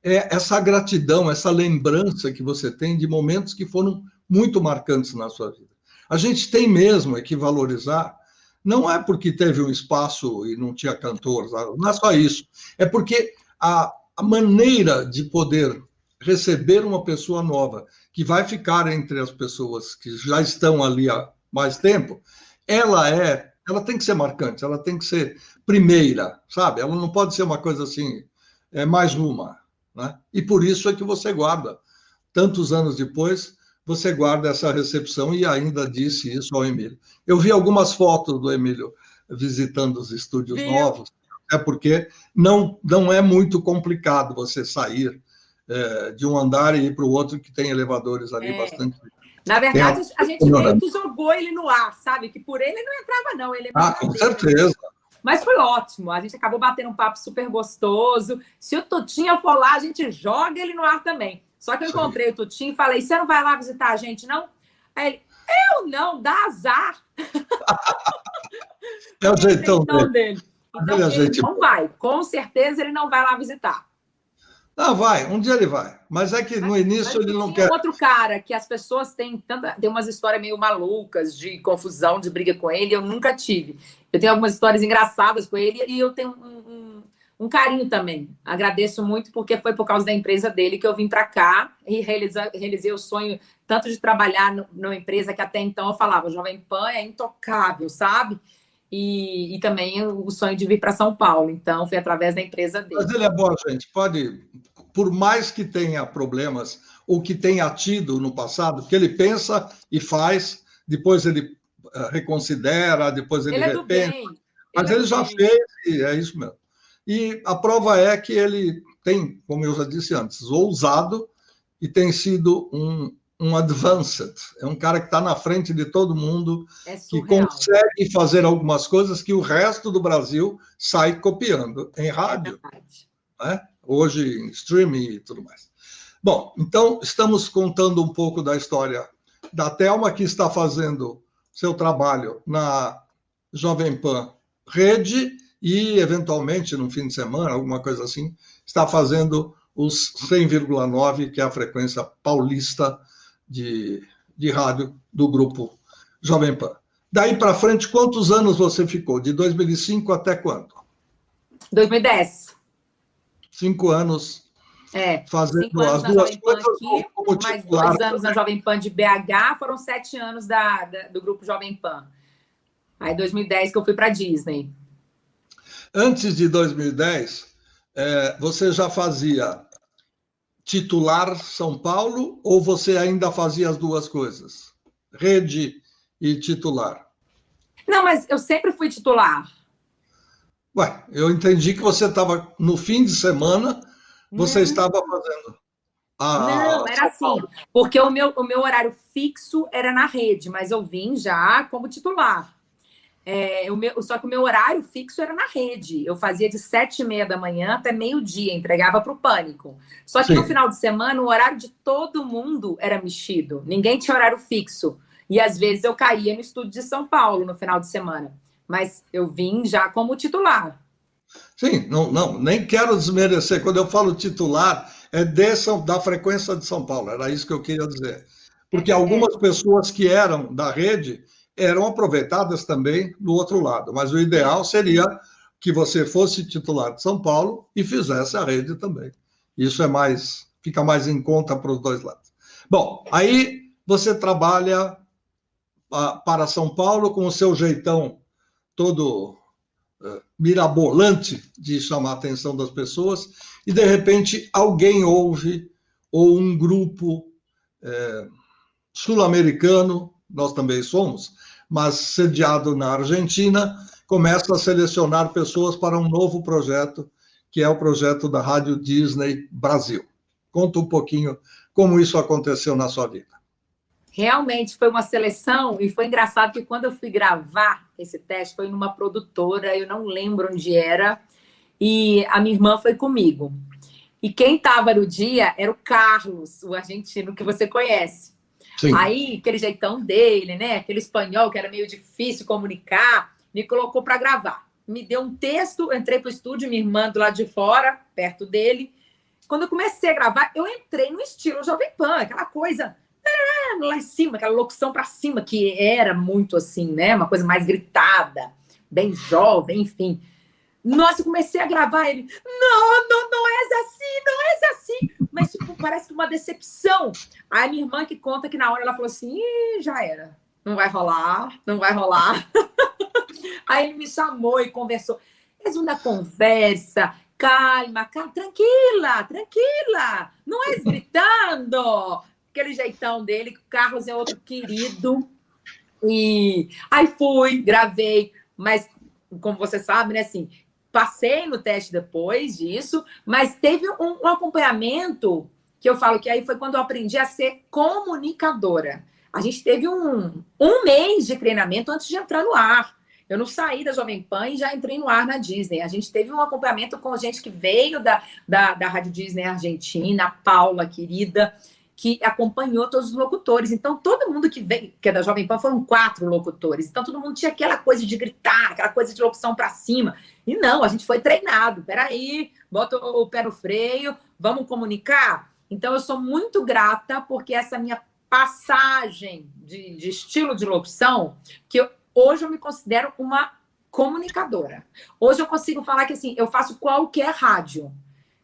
S1: é essa gratidão, essa lembrança que você tem de momentos que foram muito marcantes na sua vida. A gente tem mesmo que valorizar, não é porque teve um espaço e não tinha cantor, não é só isso, é porque a maneira de poder receber uma pessoa nova, que vai ficar entre as pessoas que já estão ali há mais tempo, ela tem que ser marcante, ela tem que ser primeira, sabe? Ela não pode ser uma coisa assim, mais uma, né? E por isso é que você guarda, tantos anos depois, você guarda essa recepção e ainda disse isso ao Emílio. Eu vi algumas fotos do Emílio visitando os estúdios novos, é porque não é muito complicado você sair de um andar e ir para o outro, que tem elevadores ali bastante.
S2: Na verdade, a gente meio que jogou ele no ar, sabe? Que por ele não entrava, não. Ele
S1: com certeza.
S2: Mas foi ótimo. A gente acabou batendo um papo super gostoso. Se o Tutinho for lá, a gente joga ele no ar também. Só que eu encontrei o Tutinho e falei, você não vai lá visitar a gente, não? Aí ele, eu não, dá azar.
S1: É o jeitão dele.
S2: Então, ele não vai. Com certeza, ele não vai lá visitar.
S1: Não, vai. Um dia ele vai. Mas é que no início ele não quer...
S2: outro cara que as pessoas têm umas histórias meio malucas de confusão, de briga com ele, eu nunca tive. Eu tenho algumas histórias engraçadas com ele e eu tenho um carinho também. Agradeço muito porque foi por causa da empresa dele que eu vim para cá e realizei o sonho tanto de trabalhar numa empresa que até então eu falava, Jovem Pan é intocável, sabe? E também o sonho de vir para São Paulo. Então, foi através da empresa dele.
S1: Mas ele é bom, gente. Pode, por mais que tenha problemas ou que tenha tido no passado, que ele pensa e faz, depois ele reconsidera, depois ele repensa. Mas ele já fez e é isso mesmo. E a prova é que ele tem, como eu já disse antes, ousado e tem sido um advanced. É um cara que está na frente de todo mundo, que consegue fazer algumas coisas que o resto do Brasil sai copiando em rádio. Né? Hoje em streaming e tudo mais. Bom, então estamos contando um pouco da história da Thelma, que está fazendo seu trabalho na Jovem Pan Rede e, eventualmente, no fim de semana, alguma coisa assim, está fazendo os 100,9, que é a frequência paulista de rádio do grupo Jovem Pan. Daí para frente, quantos anos você ficou? De 2005 até quando?
S2: 2010.
S1: 5 anos fazendo
S2: 5 anos
S1: as
S2: na
S1: duas
S2: Jovem Pan
S1: coisas,
S2: aqui, mais 2 anos na Jovem Pan de BH, foram 7 anos do grupo Jovem Pan. Aí 2010 que eu fui para Disney.
S1: Antes de 2010, você já fazia titular São Paulo ou você ainda fazia as duas coisas? Rede e titular? Não,
S2: mas eu sempre fui titular.
S1: Ué, eu entendi que você estava no fim de semana, você estava fazendo.
S2: Não, era assim, porque o meu horário fixo era na rede, mas eu vim já como titular. Só que o meu horário fixo era na rede. Eu fazia de 7h30 da manhã até meio-dia, entregava para o Pânico. Só que no final de semana, o horário de todo mundo era mexido. Ninguém tinha horário fixo. E às vezes eu caía no estúdio de São Paulo no final de semana. Mas eu vim já como titular.
S1: Sim, não, nem quero desmerecer. Quando eu falo titular, da frequência de São Paulo. Era isso que eu queria dizer. Porque algumas pessoas que eram da rede eram aproveitadas também do outro lado. Mas o ideal seria que você fosse titular de São Paulo e fizesse a rede também. Isso fica mais em conta para os dois lados. Bom, aí você trabalha para São Paulo com o seu jeitão todo mirabolante de chamar a atenção das pessoas e, de repente, alguém ouve, ou um grupo sul-americano, nós também somos, mas sediado na Argentina, começa a selecionar pessoas para um novo projeto, que é o projeto da Rádio Disney Brasil. Conta um pouquinho como isso aconteceu na sua vida.
S2: Realmente foi uma seleção e foi engraçado que quando eu fui gravar esse teste, foi numa produtora, eu não lembro onde era, e a minha irmã foi comigo. E quem estava no dia era o Carlos, o argentino que você conhece. Sim. Aí, aquele jeitão dele, né? Aquele espanhol que era meio difícil comunicar, me colocou para gravar. Me deu um texto, eu entrei para o estúdio, minha irmã do lado de fora, perto dele. Quando eu comecei a gravar, eu entrei no estilo Jovem Pan, aquela coisa lá em cima, aquela locução para cima, que era muito assim, né? Uma coisa mais gritada, bem jovem, enfim. Nossa, eu comecei a gravar ele. Não és assim, assim, mas tipo, parece que uma decepção. Aí minha irmã que conta que na hora ela falou assim, ih, já era, não vai rolar, não vai rolar. Aí ele me chamou e conversou. Fez uma conversa, calma, tranquila, tranquila, não é gritando. Aquele jeitão dele, o Carlos é outro querido. E aí fui, gravei, mas como você sabe, né, assim, passei no teste depois disso, mas teve um acompanhamento que eu falo que aí foi quando eu aprendi a ser comunicadora. A gente teve um mês de treinamento antes de entrar no ar. Eu não saí da Jovem Pan e já entrei no ar na Disney. A gente teve um acompanhamento com gente que veio da Rádio Disney Argentina, a Paula, querida, que acompanhou todos os locutores. Então, todo mundo que veio, que é da Jovem Pan, foram 4 locutores. Então, todo mundo tinha aquela coisa de gritar, aquela coisa de locução para cima. E não, a gente foi treinado. Peraí, bota o pé no freio, vamos comunicar? Então, eu sou muito grata porque essa minha passagem de estilo de locução, que hoje eu me considero uma comunicadora. Hoje eu consigo falar que, assim, eu faço qualquer rádio,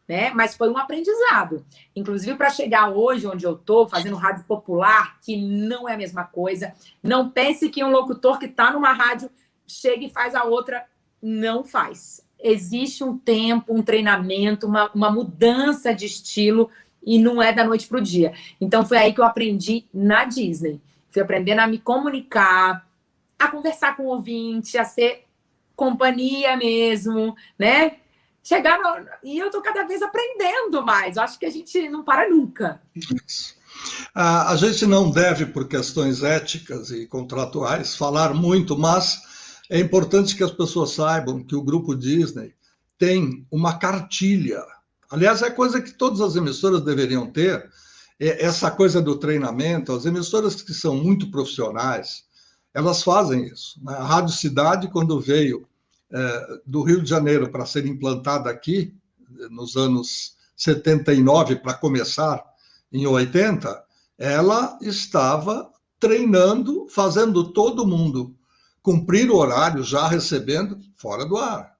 S2: né? Mas foi um aprendizado. Inclusive, para chegar hoje onde eu estou, fazendo rádio popular, que não é a mesma coisa. Não pense que um locutor que está numa rádio chega e faz a outra. Não faz. Existe um tempo, um treinamento, uma mudança de estilo e não é da noite para o dia. Então, foi aí que eu aprendi na Disney. Fui aprendendo a me comunicar, a conversar com o ouvinte, a ser companhia mesmo, né? E eu estou cada vez aprendendo mais. Eu acho que a gente não para nunca.
S1: A gente não deve, por questões éticas e contratuais, falar muito, mas é importante que as pessoas saibam que o Grupo Disney tem uma cartilha. Aliás, é coisa que todas as emissoras deveriam ter, essa coisa do treinamento. As emissoras que são muito profissionais, elas fazem isso. A Rádio Cidade, quando veio do Rio de Janeiro para ser implantada aqui, nos anos 79, para começar, em 80, ela estava treinando, fazendo todo mundo cumprir o horário, já recebendo fora do ar.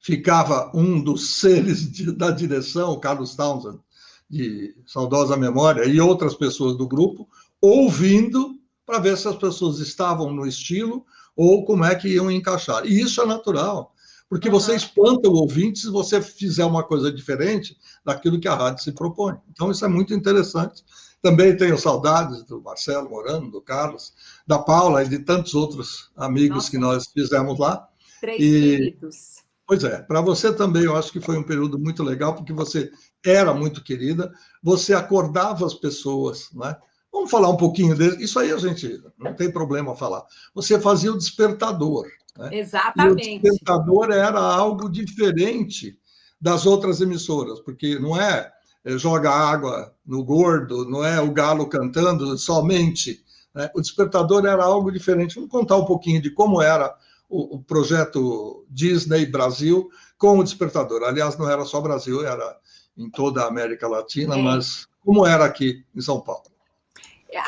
S1: Ficava um dos seres da direção, o Carlos Townsend, de saudosa memória, e outras pessoas do grupo, ouvindo para ver se as pessoas estavam no estilo ou como é que iam encaixar. E isso é natural, porque você espanta o ouvinte se você fizer uma coisa diferente daquilo que a rádio se propõe. Então, isso é muito interessante. Também tenho saudades do Marcelo Morano, do Carlos, da Paula e de tantos outros amigos que nós fizemos lá.
S2: 3 queridos.
S1: Pois é, para você também eu acho que foi um período muito legal, porque você era muito querida, você acordava as pessoas, né? Vamos falar um pouquinho disso. Isso aí a gente não tem problema falar. Você fazia o despertador, né?
S2: Exatamente.
S1: E o despertador era algo diferente das outras emissoras, porque não é joga água no gordo, não é o galo cantando somente, né? O despertador era algo diferente. Vamos contar um pouquinho de como era o projeto Disney Brasil com o despertador. Aliás, não era só Brasil, era em toda a América Latina, mas como era aqui em São Paulo?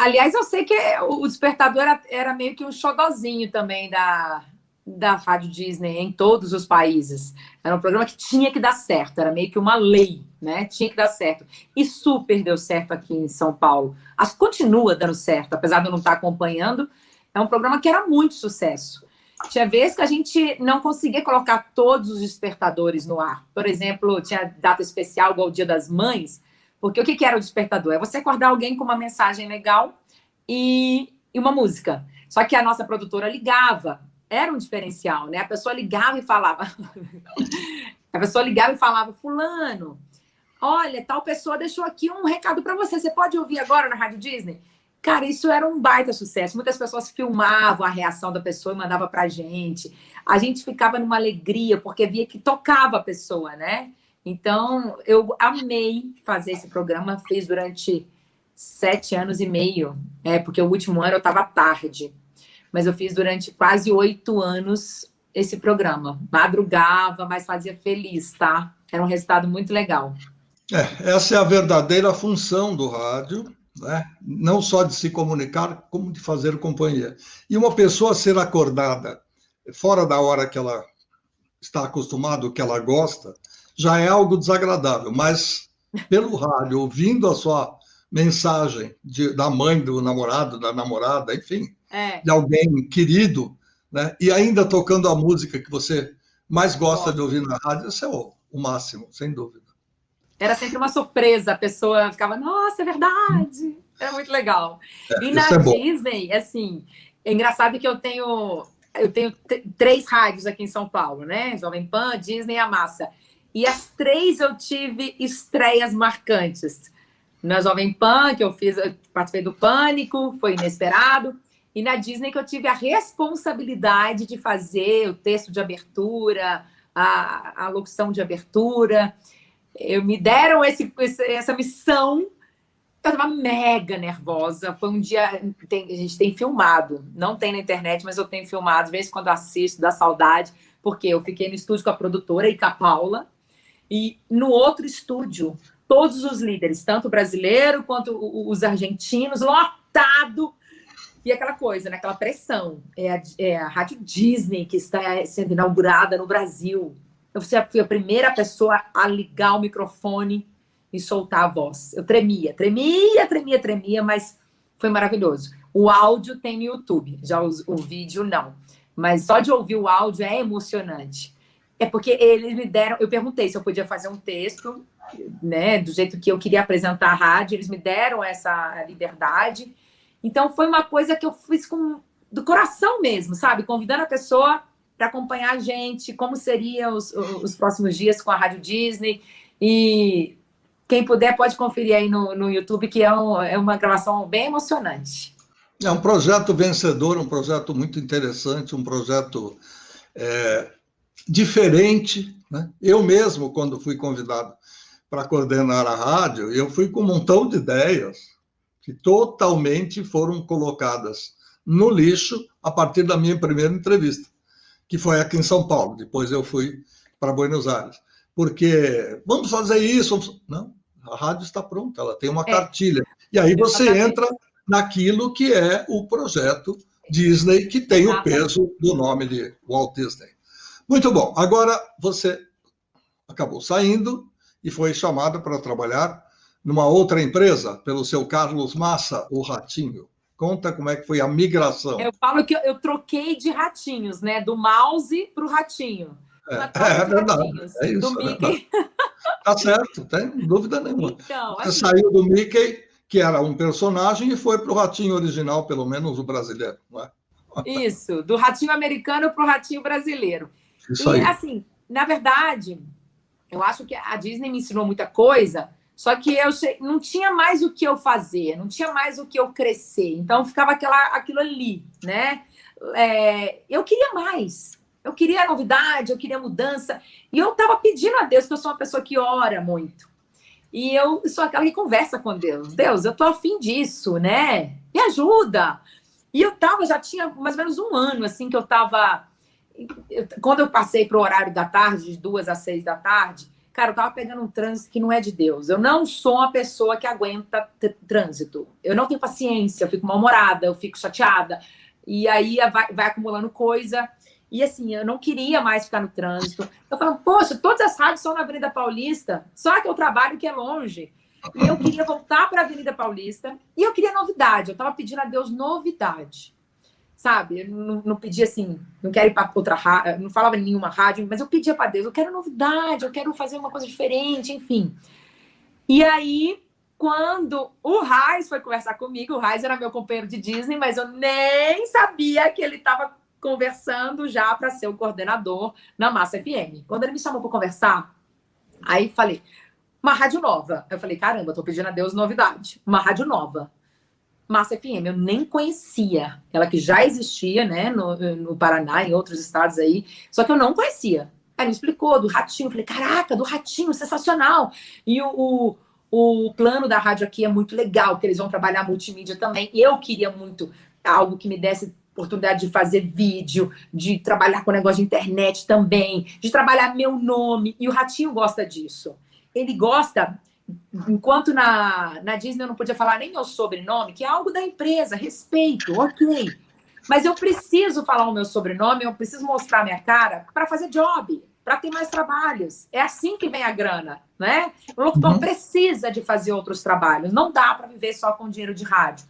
S2: Aliás, eu sei que o despertador era meio que um xodozinho também da Rádio Disney em todos os países. Era um programa que tinha que dar certo, era meio que uma lei, né? Tinha que dar certo. E super deu certo aqui em São Paulo. Acho que continua dando certo, apesar de eu não estar acompanhando. É um programa que era muito sucesso. Tinha vezes que a gente não conseguia colocar todos os despertadores no ar. Por exemplo, tinha data especial, igual o Dia das Mães, porque o que era o despertador? É você acordar alguém com uma mensagem legal e uma música. Só que a nossa produtora ligava. Era um diferencial, né? A pessoa ligava e falava... fulano, olha, tal pessoa deixou aqui um recado para você. Você pode ouvir agora na Rádio Disney? Cara, isso era um baita sucesso. Muitas pessoas filmavam a reação da pessoa e mandavam pra gente. A gente ficava numa alegria, porque via que tocava a pessoa, né? Então, eu amei fazer esse programa. Fiz durante 7 anos e meio. Porque o último ano eu estava tarde. Mas eu fiz durante quase 8 anos esse programa. Madrugava, mas fazia feliz, tá? Era um resultado muito legal.
S1: Essa é a verdadeira função do rádio, né? Não só de se comunicar, como de fazer companhia. E uma pessoa ser acordada fora da hora que ela está acostumada, que ela gosta, já é algo desagradável, mas pelo rádio, ouvindo a sua mensagem da mãe do namorado, da namorada, enfim, de alguém querido, né? E ainda tocando a música que você mais gosta de ouvir na rádio, isso é o máximo, sem dúvida.
S2: Era sempre uma surpresa, a pessoa ficava, nossa, é verdade, é muito legal. E na Disney, assim, é engraçado que eu tenho 3 rádios aqui em São Paulo, né? Jovem Pan, Disney e a Massa. E as 3 eu tive estreias marcantes. Na Jovem Pan, que eu participei do Pânico, foi inesperado. E na Disney, que eu tive a responsabilidade de fazer o texto de abertura, a locução de abertura. Me deram essa missão. Eu estava mega nervosa. Foi um dia... a gente tem filmado. Não tem na internet, mas eu tenho filmado. Às vezes, quando eu assisto, dá saudade. Porque eu fiquei no estúdio com a produtora e com a Paula. E no outro estúdio, todos os líderes, tanto o brasileiro quanto os argentinos, lotado. E aquela coisa, né? Aquela pressão. É a Rádio Disney que está sendo inaugurada no Brasil. Eu fui a primeira pessoa a ligar o microfone e soltar a voz. Eu tremia, mas foi maravilhoso. O áudio tem no YouTube, já o vídeo não. Mas só de ouvir o áudio é emocionante. É porque eles me deram... Eu perguntei se eu podia fazer um texto, né, do jeito que eu queria apresentar a rádio. Eles me deram essa liberdade. Então, foi uma coisa que eu fiz do coração mesmo, sabe? Convidando a pessoa para acompanhar a gente, como seriam os próximos dias com a Rádio Disney. E quem puder pode conferir aí no YouTube, que é uma gravação bem emocionante.
S1: É um projeto vencedor, um projeto muito interessante, um projeto diferente, né? Eu mesmo, quando fui convidado para coordenar a rádio, eu fui com um montão de ideias que totalmente foram colocadas no lixo a partir da minha primeira entrevista, que foi aqui em São Paulo. Depois eu fui para Buenos Aires. Porque vamos fazer isso. Não, a rádio está pronta, ela tem uma cartilha. E aí você entra naquilo que é o projeto Disney, que tem o peso do nome de Walt Disney. Muito bom. Agora você acabou saindo e foi chamado para trabalhar numa outra empresa, pelo seu Carlos Massa, o Ratinho. Conta como é que foi a migração.
S2: Eu falo que eu troquei de ratinhos, né? Do mouse para o ratinho.
S1: É verdade. É isso. Do Mickey. Tá certo, tem dúvida nenhuma.
S2: Então,
S1: você saiu do Mickey, que era um personagem, e foi para o ratinho original, pelo menos o brasileiro, não é?
S2: Isso, do ratinho americano para o ratinho brasileiro.
S1: Isso aí.
S2: E, assim, na verdade, eu acho que a Disney me ensinou muita coisa, só que não tinha mais o que eu fazer, não tinha mais o que eu crescer. Então, ficava aquilo ali, né? Eu queria mais. Eu queria novidade, eu queria mudança. E eu estava pedindo a Deus, porque eu sou uma pessoa que ora muito. E eu sou aquela que conversa com Deus. Deus, eu estou afim disso, né? Me ajuda. E já tinha mais ou menos um ano, assim, que eu estava... Quando eu passei para o horário da tarde, de 2 às 6 da tarde, cara, eu estava pegando um trânsito que não é de Deus. Eu não sou uma pessoa que aguenta trânsito. Eu não tenho paciência, eu fico mal-humorada, eu fico chateada. E aí vai acumulando coisa. E assim, eu não queria mais ficar no trânsito. Eu falava, poxa, todas as rádios são na Avenida Paulista, só que eu trabalho que é longe. E eu queria voltar para a Avenida Paulista e eu queria novidade. Eu estava pedindo a Deus novidade. Sabe? Eu não pedia assim, não quero ir para outra rádio, não falava em nenhuma rádio, mas eu pedia para Deus, eu quero novidade, eu quero fazer uma coisa diferente, enfim. E aí, quando o Raiz foi conversar comigo, o Raiz era meu companheiro de Disney, mas eu nem sabia que ele estava conversando já para ser o coordenador na Massa FM. Quando ele me chamou para conversar, aí falei, uma rádio nova. Eu falei, caramba, tô pedindo a Deus novidade. Uma rádio nova. Massa FM, eu nem conhecia. Ela que já existia, né, no Paraná, em outros estados aí, só que eu não conhecia. Aí ele me explicou do Ratinho. Eu falei, caraca, do Ratinho, sensacional. E o plano da rádio aqui é muito legal, porque eles vão trabalhar multimídia também. E eu queria muito algo que me desse oportunidade de fazer vídeo, de trabalhar com negócio de internet também, de trabalhar meu nome. E o Ratinho gosta disso. Ele gosta, enquanto na Disney eu não podia falar nem meu sobrenome, que é algo da empresa, respeito, ok. Mas eu preciso falar o meu sobrenome, eu preciso mostrar minha cara para fazer job, para ter mais trabalhos. É assim que vem a grana, né? O locutor precisa de fazer outros trabalhos. Não dá para viver só com dinheiro de rádio.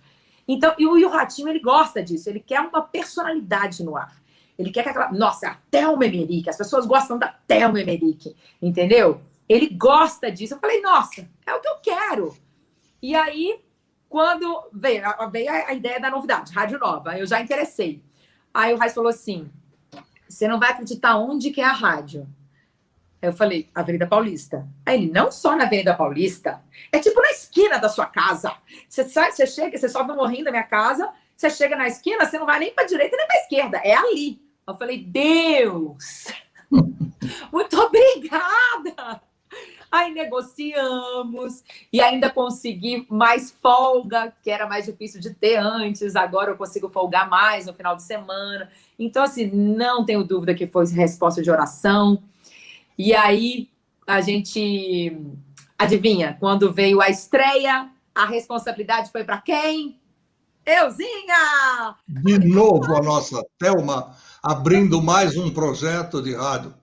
S2: Então, e o Ratinho, ele gosta disso. Ele quer uma personalidade no ar. Ele quer que aquela... Nossa, a Thelma Emerick. As pessoas gostam da Thelma Emerick. Entendeu? Ele gosta disso. Eu falei, nossa, é o que eu quero. E aí, quando veio a ideia da novidade, Rádio Nova, eu já interessei. Aí o Raiz falou assim, você não vai acreditar onde que é a rádio. Aí eu falei, Avenida Paulista. Aí ele, não só na Avenida Paulista, é tipo na esquina da sua casa. Você chega, você sobe no morrinho da minha casa, você chega na esquina, você não vai nem para a direita nem para a esquerda, é ali. Eu falei, Deus, muito obrigada. Aí negociamos e ainda consegui mais folga, que era mais difícil de ter antes. Agora eu consigo folgar mais no final de semana. Então, assim, não tenho dúvida que foi resposta de oração. E aí, a gente... Adivinha? Quando veio a estreia, a responsabilidade foi para quem? Euzinha!
S1: De novo a nossa Thelma abrindo mais um projeto de rádio.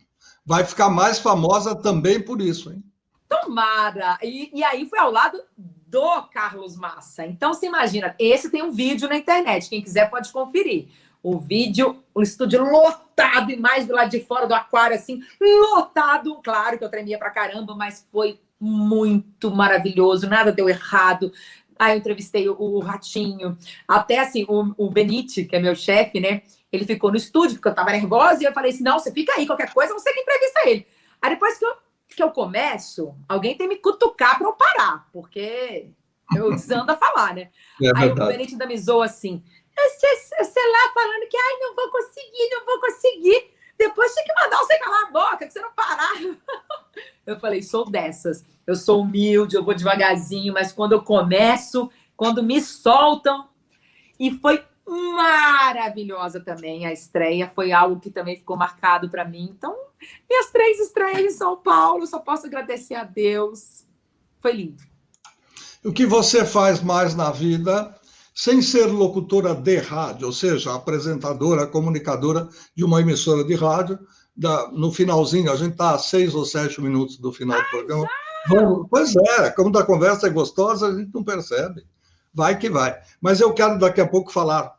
S1: Vai ficar mais famosa também por isso, hein?
S2: Tomara! E aí foi ao lado do Carlos Massa. Então, você imagina, esse tem um vídeo na internet, quem quiser pode conferir. O vídeo, o estúdio lotado e mais do lado de fora do aquário, assim, lotado. Claro que eu tremia pra caramba, mas foi muito maravilhoso, nada deu errado. Aí eu entrevistei o Ratinho. Até, assim, o Benite, que é meu chefe, né? Ele ficou no estúdio, porque eu tava nervosa, e eu falei assim, não, você fica aí, qualquer coisa, você que entrevista ele. Aí depois que eu começo, alguém tem que me cutucar pra eu parar, porque eu desando a falar, né? Aí o Benite ainda me zoou assim, você lá falando que, ai, não vou conseguir. Depois tinha que mandar você calar a boca, que você não parar. Eu falei, sou dessas. Eu sou humilde, eu vou devagarzinho, mas quando eu começo, quando me soltam... E foi maravilhosa também a estreia. Foi algo que também ficou marcado para mim. Então, minhas 3 estreias em São Paulo, só posso agradecer a Deus. Foi lindo.
S1: O que você faz mais na vida... sem ser locutora de rádio, ou seja, apresentadora, comunicadora de uma emissora de rádio, no finalzinho, a gente está a 6 ou 7 minutos do final do programa. Pois é, como da conversa é gostosa, a gente não percebe. Vai que vai. Mas eu quero daqui a pouco falar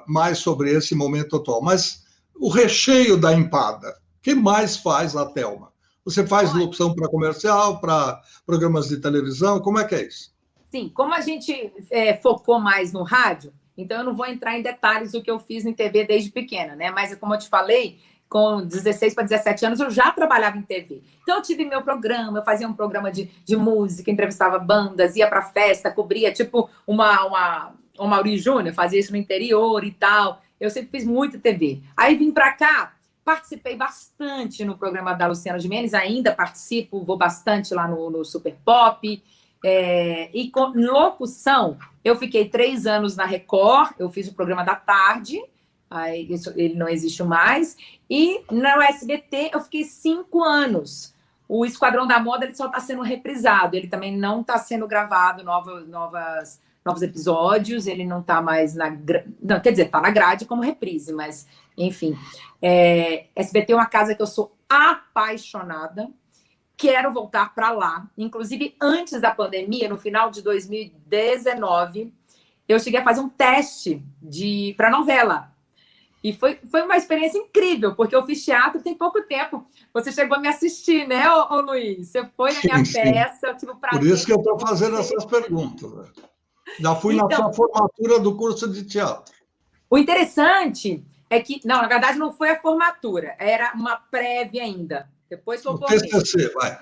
S1: mais sobre esse momento atual. Mas o recheio da empada, o que mais faz a Thelma? Você faz locução para comercial, para programas de televisão, como é que é isso?
S2: Sim, como a gente focou mais no rádio, então eu não vou entrar em detalhes do que eu fiz em TV desde pequena, né? Mas como eu te falei, com 16 para 17 anos eu já trabalhava em TV. Então eu tive meu programa, eu fazia um programa de música, entrevistava bandas, ia para festa, cobria tipo o Mauri Júnior, fazia isso no interior e tal. Eu sempre fiz muito TV. Aí vim para cá, participei bastante no programa da Luciana Gimenez, ainda participo, vou bastante lá no Super Pop. E com locução, eu fiquei 3 anos na Record, eu fiz o programa da tarde, aí ele não existe mais, e no SBT eu fiquei 5 anos. O Esquadrão da Moda ele só está sendo reprisado, ele também não está sendo gravado novos episódios, ele não está mais não, quer dizer, está na grade como reprise, mas enfim. SBT é uma casa que eu sou apaixonada. Quero voltar para lá. Inclusive, antes da pandemia, no final de 2019, eu cheguei a fazer um teste para novela. E foi uma experiência incrível, porque eu fiz teatro tem pouco tempo. Você chegou a me assistir, né, ô Luiz? Você foi na minha peça, eu tive o prazer.
S1: Por isso que eu estou fazendo essas perguntas. Né? Já fui na sua formatura do curso de teatro.
S2: O interessante é que... Não, na verdade, não foi a formatura. Era uma prévia ainda. Depois que eu formei.
S1: TCC, vai.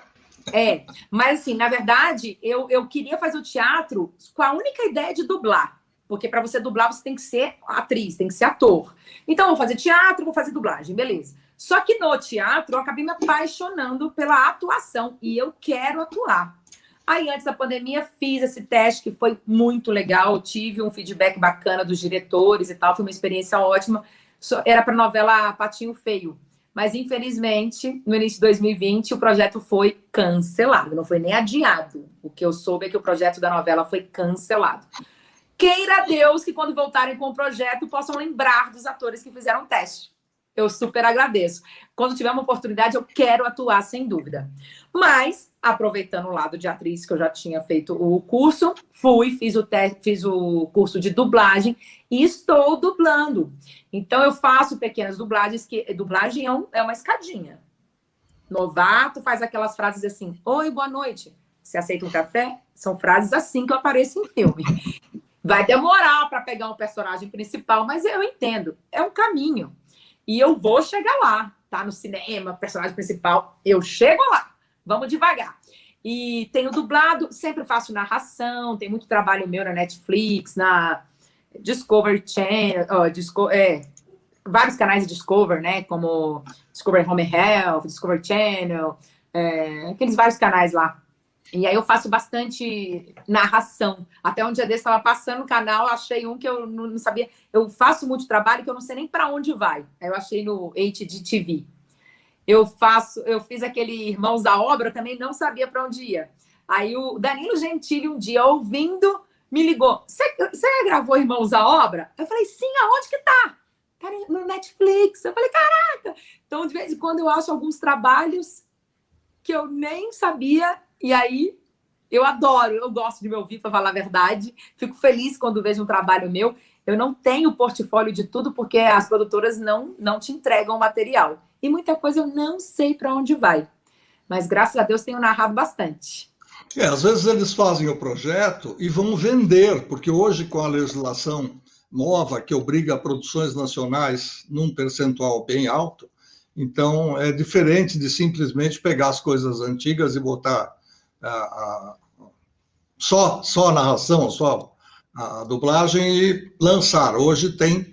S2: Mas assim, na verdade, eu queria fazer o teatro com a única ideia de dublar. Porque para você dublar, você tem que ser atriz, tem que ser ator. Então, vou fazer teatro, vou fazer dublagem, beleza. Só que no teatro, eu acabei me apaixonando pela atuação. E eu quero atuar. Aí, antes da pandemia, fiz esse teste, que foi muito legal. Tive um feedback bacana dos diretores e tal. Foi uma experiência ótima. Era para a novela Patinho Feio. Mas, infelizmente, no início de 2020, o projeto foi cancelado. Não foi nem adiado. O que eu soube é que o projeto da novela foi cancelado. Queira Deus que, quando voltarem com o projeto, possam lembrar dos atores que fizeram o teste. eu super agradeço. Quando tiver uma oportunidade, eu quero atuar, sem dúvida. Mas, aproveitando o lado de atriz, que eu já tinha feito o curso, fiz o curso de dublagem e estou dublando. Então, eu faço pequenas dublagens, que dublagem é uma escadinha. Novato faz aquelas frases assim, oi, boa noite, você aceita um café? São frases assim que eu apareço em filme. Vai demorar para pegar um personagem principal, mas eu entendo, é um caminho. E eu vou chegar lá, tá? No cinema, personagem principal, eu chego lá. Vamos devagar. E tenho dublado, sempre faço narração, tem muito trabalho meu na Netflix, na Discovery Channel, vários canais de Discovery, né? Como Discovery Home Health, Discovery Channel, aqueles vários canais lá. E aí eu faço bastante narração. Até um dia desse estava passando o canal, achei um que eu não sabia. Eu faço muito trabalho que eu não sei nem para onde vai. Aí eu achei no HDTV. Eu fiz aquele Irmãos à Obra, eu também não sabia para onde ia. Aí o Danilo Gentili, um dia, ouvindo, me ligou. Você gravou Irmãos à Obra? Eu falei, sim, aonde que tá? Tá no Netflix. Eu falei, caraca! Então, de vez em quando, eu acho alguns trabalhos que eu nem sabia. E aí, eu gosto de me ouvir, para falar a verdade. Fico feliz quando vejo um trabalho meu. Eu não tenho portfólio de tudo, porque as produtoras não te entregam o material. E muita coisa eu não sei para onde vai. Mas, graças a Deus, tenho narrado bastante.
S1: Às vezes eles fazem o projeto e vão vender, porque hoje, com a legislação nova, que obriga produções nacionais num percentual bem alto, então é diferente de simplesmente pegar as coisas antigas e botar só a narração, só a dublagem e lançar. Hoje tem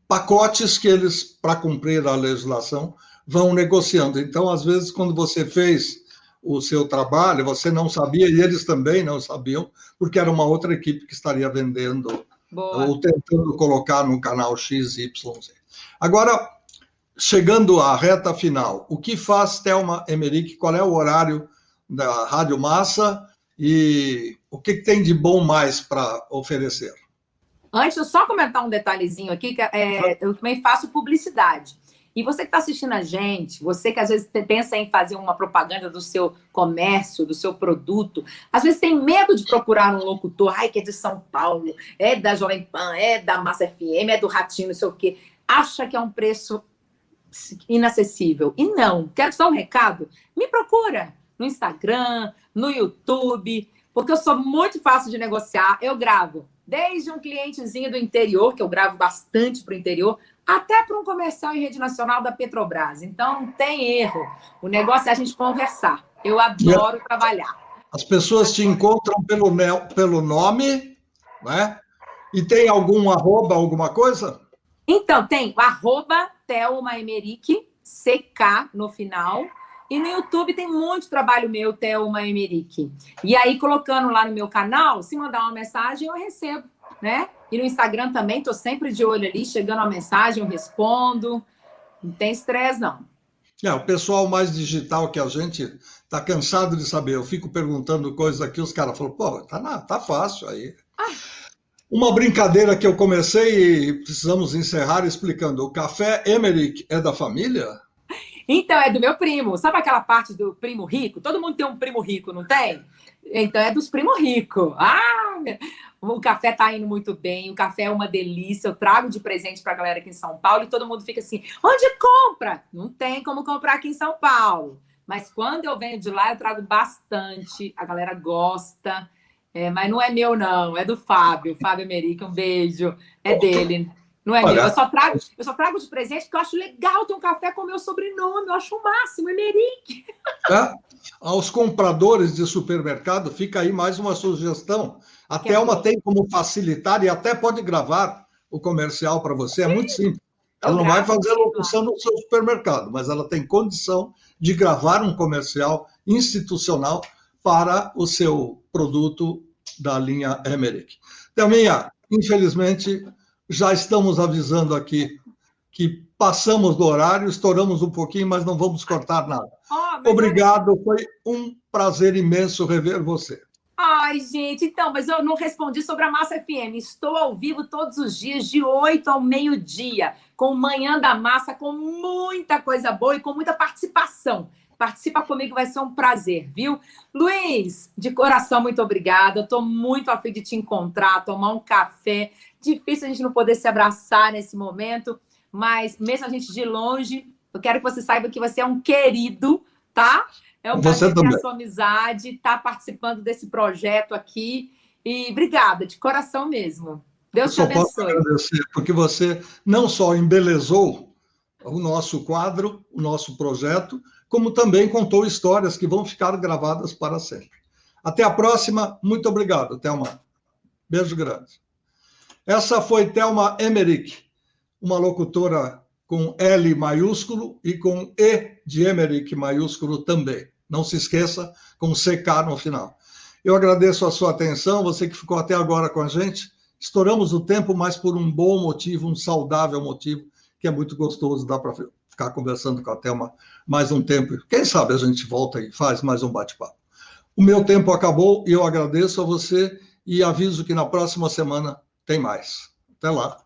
S1: pacotes que eles, para cumprir a legislação, vão negociando. Então, às vezes, quando você fez o seu trabalho, você não sabia, e eles também não sabiam, porque era uma outra equipe que estaria vendendo ou tentando colocar no canal XYZ. Agora, chegando à reta final, o que faz Thelma Emerick? Qual é o horário da Rádio Massa e o que tem de bom mais para oferecer?
S2: Antes, eu só comentar um detalhezinho aqui, que eu também faço publicidade. E você que está assistindo a gente, você que às vezes pensa em fazer uma propaganda do seu comércio, do seu produto, às vezes tem medo de procurar um locutor, que é de São Paulo, é da Jovem Pan, é da Massa FM, é do Ratinho, não sei o quê. Acha que é um preço inacessível. E não. Quero só um recado? Me procura no Instagram, no YouTube, porque eu sou muito fácil de negociar. Eu gravo desde um clientezinho do interior, que eu gravo bastante para o interior, até para um comercial em rede nacional da Petrobras. Então, não tem erro. O negócio é a gente conversar. Eu adoro trabalhar.
S1: As pessoas te encontram pelo nome, né? E tem algum arroba, alguma coisa?
S2: Então, tem o @Thelma Emerick, CK no final. E no YouTube tem muito trabalho meu, Thelma Emerick. E aí, colocando lá no meu canal, se mandar uma mensagem, eu recebo, né? E no Instagram também, estou sempre de olho ali, chegando uma mensagem, eu respondo. Não tem estresse, não.
S1: O pessoal mais digital que a gente está cansado de saber. Eu fico perguntando coisas aqui, os caras falam, pô, tá fácil aí. Uma brincadeira que eu comecei e precisamos encerrar explicando. O café Emerick é da família?
S2: Então, é do meu primo. Sabe aquela parte do primo rico? Todo mundo tem um primo rico, não tem? Então, é dos primos ricos. O café tá indo muito bem, o café é uma delícia. Eu trago de presente pra galera aqui em São Paulo e todo mundo fica assim, onde compra? Não tem como comprar aqui em São Paulo. Mas quando eu venho de lá, eu trago bastante. A galera gosta. Mas não é meu, não. É do Fábio. Fábio Emerick, um beijo. É dele. Não é meu. Eu só trago de presente porque eu acho legal ter um café com o meu sobrenome. Eu acho o máximo, Emerick.
S1: Aos compradores de supermercado, fica aí mais uma sugestão. A Thelma tem como facilitar e até pode gravar o comercial para você. Sim. É muito simples. Ela não vai fazer locução no seu supermercado, mas ela tem condição de gravar um comercial institucional para o seu produto da linha Emerick. Thelminha, infelizmente, já estamos avisando aqui que passamos do horário, estouramos um pouquinho, mas não vamos cortar nada. Obrigado, foi um prazer imenso rever você.
S2: Ai, gente, então, mas eu não respondi sobre a Massa FM. Estou ao vivo todos os dias, de 8 ao meio-dia, com Manhã da Massa, com muita coisa boa e com muita participação. Participa comigo, vai ser um prazer, viu? Luiz, de coração, muito obrigada. Eu estou muito a fim de te encontrar, tomar um café. Difícil a gente não poder se abraçar nesse momento, mas mesmo a gente de longe, eu quero que você saiba que você é um querido, tá? É um prazer ter a sua amizade, estar participando desse projeto aqui. E obrigada, de coração mesmo. Deus te abençoe.
S1: Posso agradecer, porque você não só embelezou o nosso quadro, o nosso projeto, como também contou histórias que vão ficar gravadas para sempre. Até a próxima. Muito obrigado, Thelma. Beijo grande. Essa foi Thelma Emmerich, uma locutora com L maiúsculo e com E de Emmerich maiúsculo também. Não se esqueça, com CK no final. Eu agradeço a sua atenção, você que ficou até agora com a gente. Estouramos o tempo, mas por um bom motivo, um saudável motivo, que é muito gostoso, dá para ficar conversando com a Thelma mais um tempo. Quem sabe a gente volta e faz mais um bate-papo. O meu tempo acabou e eu agradeço a você e aviso que na próxima semana tem mais. Até lá.